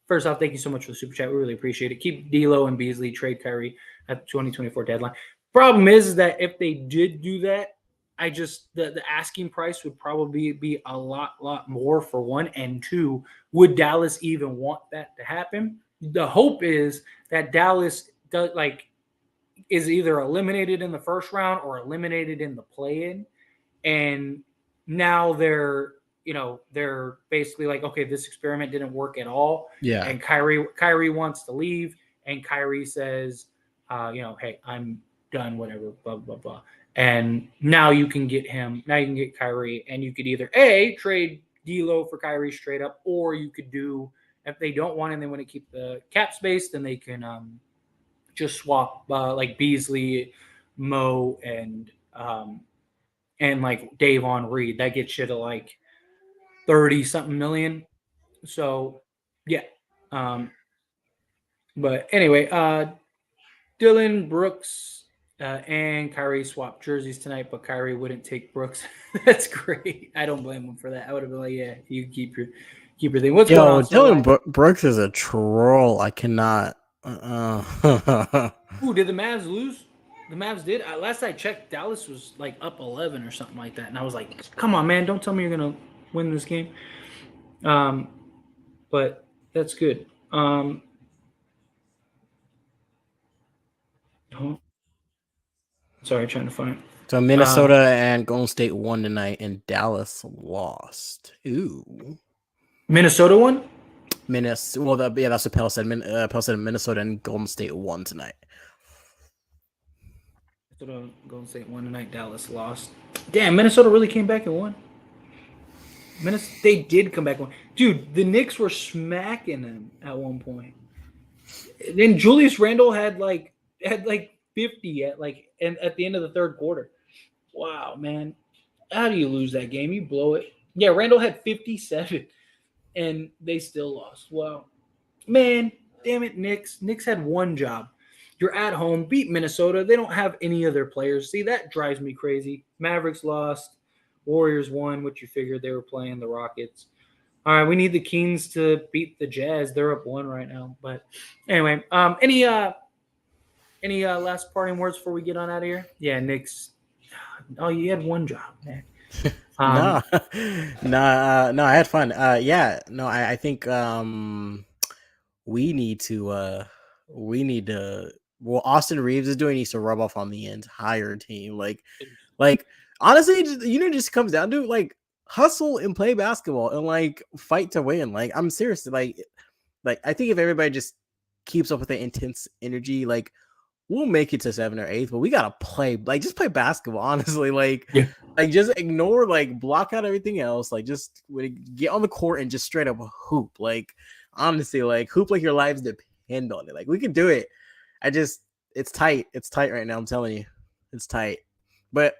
first off, thank you so much for the super chat. We really appreciate it. Keep D'Lo and Beasley, trade Kyrie at the 2024 deadline. Problem is that if they did do that, the asking price would probably be a lot more for one, and two, would Dallas even want that to happen? The hope is that Dallas is either eliminated in the first round or eliminated in the play-in, and now they're basically like, okay, this experiment didn't work at all. Yeah. And Kyrie wants to leave, and Kyrie says, hey, I'm done, whatever, blah, blah, blah. And now you can get him. Now you can get Kyrie, and you could either trade D'Lo for Kyrie straight up, or you could do, if they don't want him, they want to keep the cap space, then they can just swap like Beasley, Mo, and like Davon Reed. That gets you to like 30 something million. So yeah. But anyway, Dylan Brooks And Kyrie swapped jerseys tonight, but Kyrie wouldn't take Brooks. That's great. I don't blame him for that. I would have been like, yeah, you keep your thing. What's going Yo, on, Snow? Dylan Brooks is a troll. I cannot. Ooh, did the Mavs lose? The Mavs did. Last I checked, Dallas was like up 11 or something like that, and I was like, "Come on, man! Don't tell me you're gonna win this game." Um, but that's good. Oh, sorry, trying to find. So Minnesota and Golden State won tonight, and Dallas lost. Ooh. Minnesota won. Minnesota. Well, that's what Pell said. Pell said Minnesota and Golden State won tonight. Minnesota, Golden State won tonight. Dallas lost. Damn, Minnesota really came back and won. They did come back and won. Dude, the Knicks were smacking them at one point. Then Julius Randle had like 50 at the end of the third quarter. Wow, man. How do you lose that game? You blow it. Yeah, Randall had 57 and they still lost. Wow. Man, damn it, Knicks. Knicks had one job. You're at home, beat Minnesota. They don't have any other players. See, that drives me crazy. Mavericks lost. Warriors won, which you figured they were playing the Rockets. All right, we need the Kings to beat the Jazz. They're up 1 right now. But anyway, any last parting words before we get on out of here? Yeah, Knicks. Oh, you had one job, man. No, no, I had fun. Yeah, no, I think we need to well, Austin Reaves is doing needs to rub off on the entire team. Like honestly, it just comes down to like hustle and play basketball and like fight to win. Like I'm serious. Like I think if everybody just keeps up with the intense energy, like we'll make it to 7 or 8, but we gotta play, like just play basketball, honestly. Like just ignore, like block out everything else, like just get on the court and just straight up hoop. Like honestly, like hoop like your lives depend on it. Like we can do it. It's tight. It's tight right now. I'm telling you, it's tight. But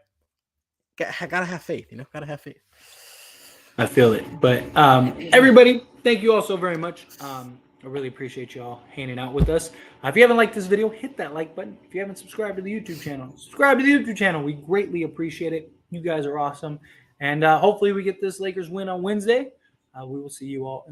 gotta have faith, gotta have faith. I feel it. But everybody, thank you all so very much. I really appreciate you all hanging out with us. If you haven't liked this video, hit that like button. If you haven't subscribed to the YouTube channel, subscribe to the YouTube channel. We greatly appreciate it. You guys are awesome. And hopefully we get this Lakers win on Wednesday. We will see you all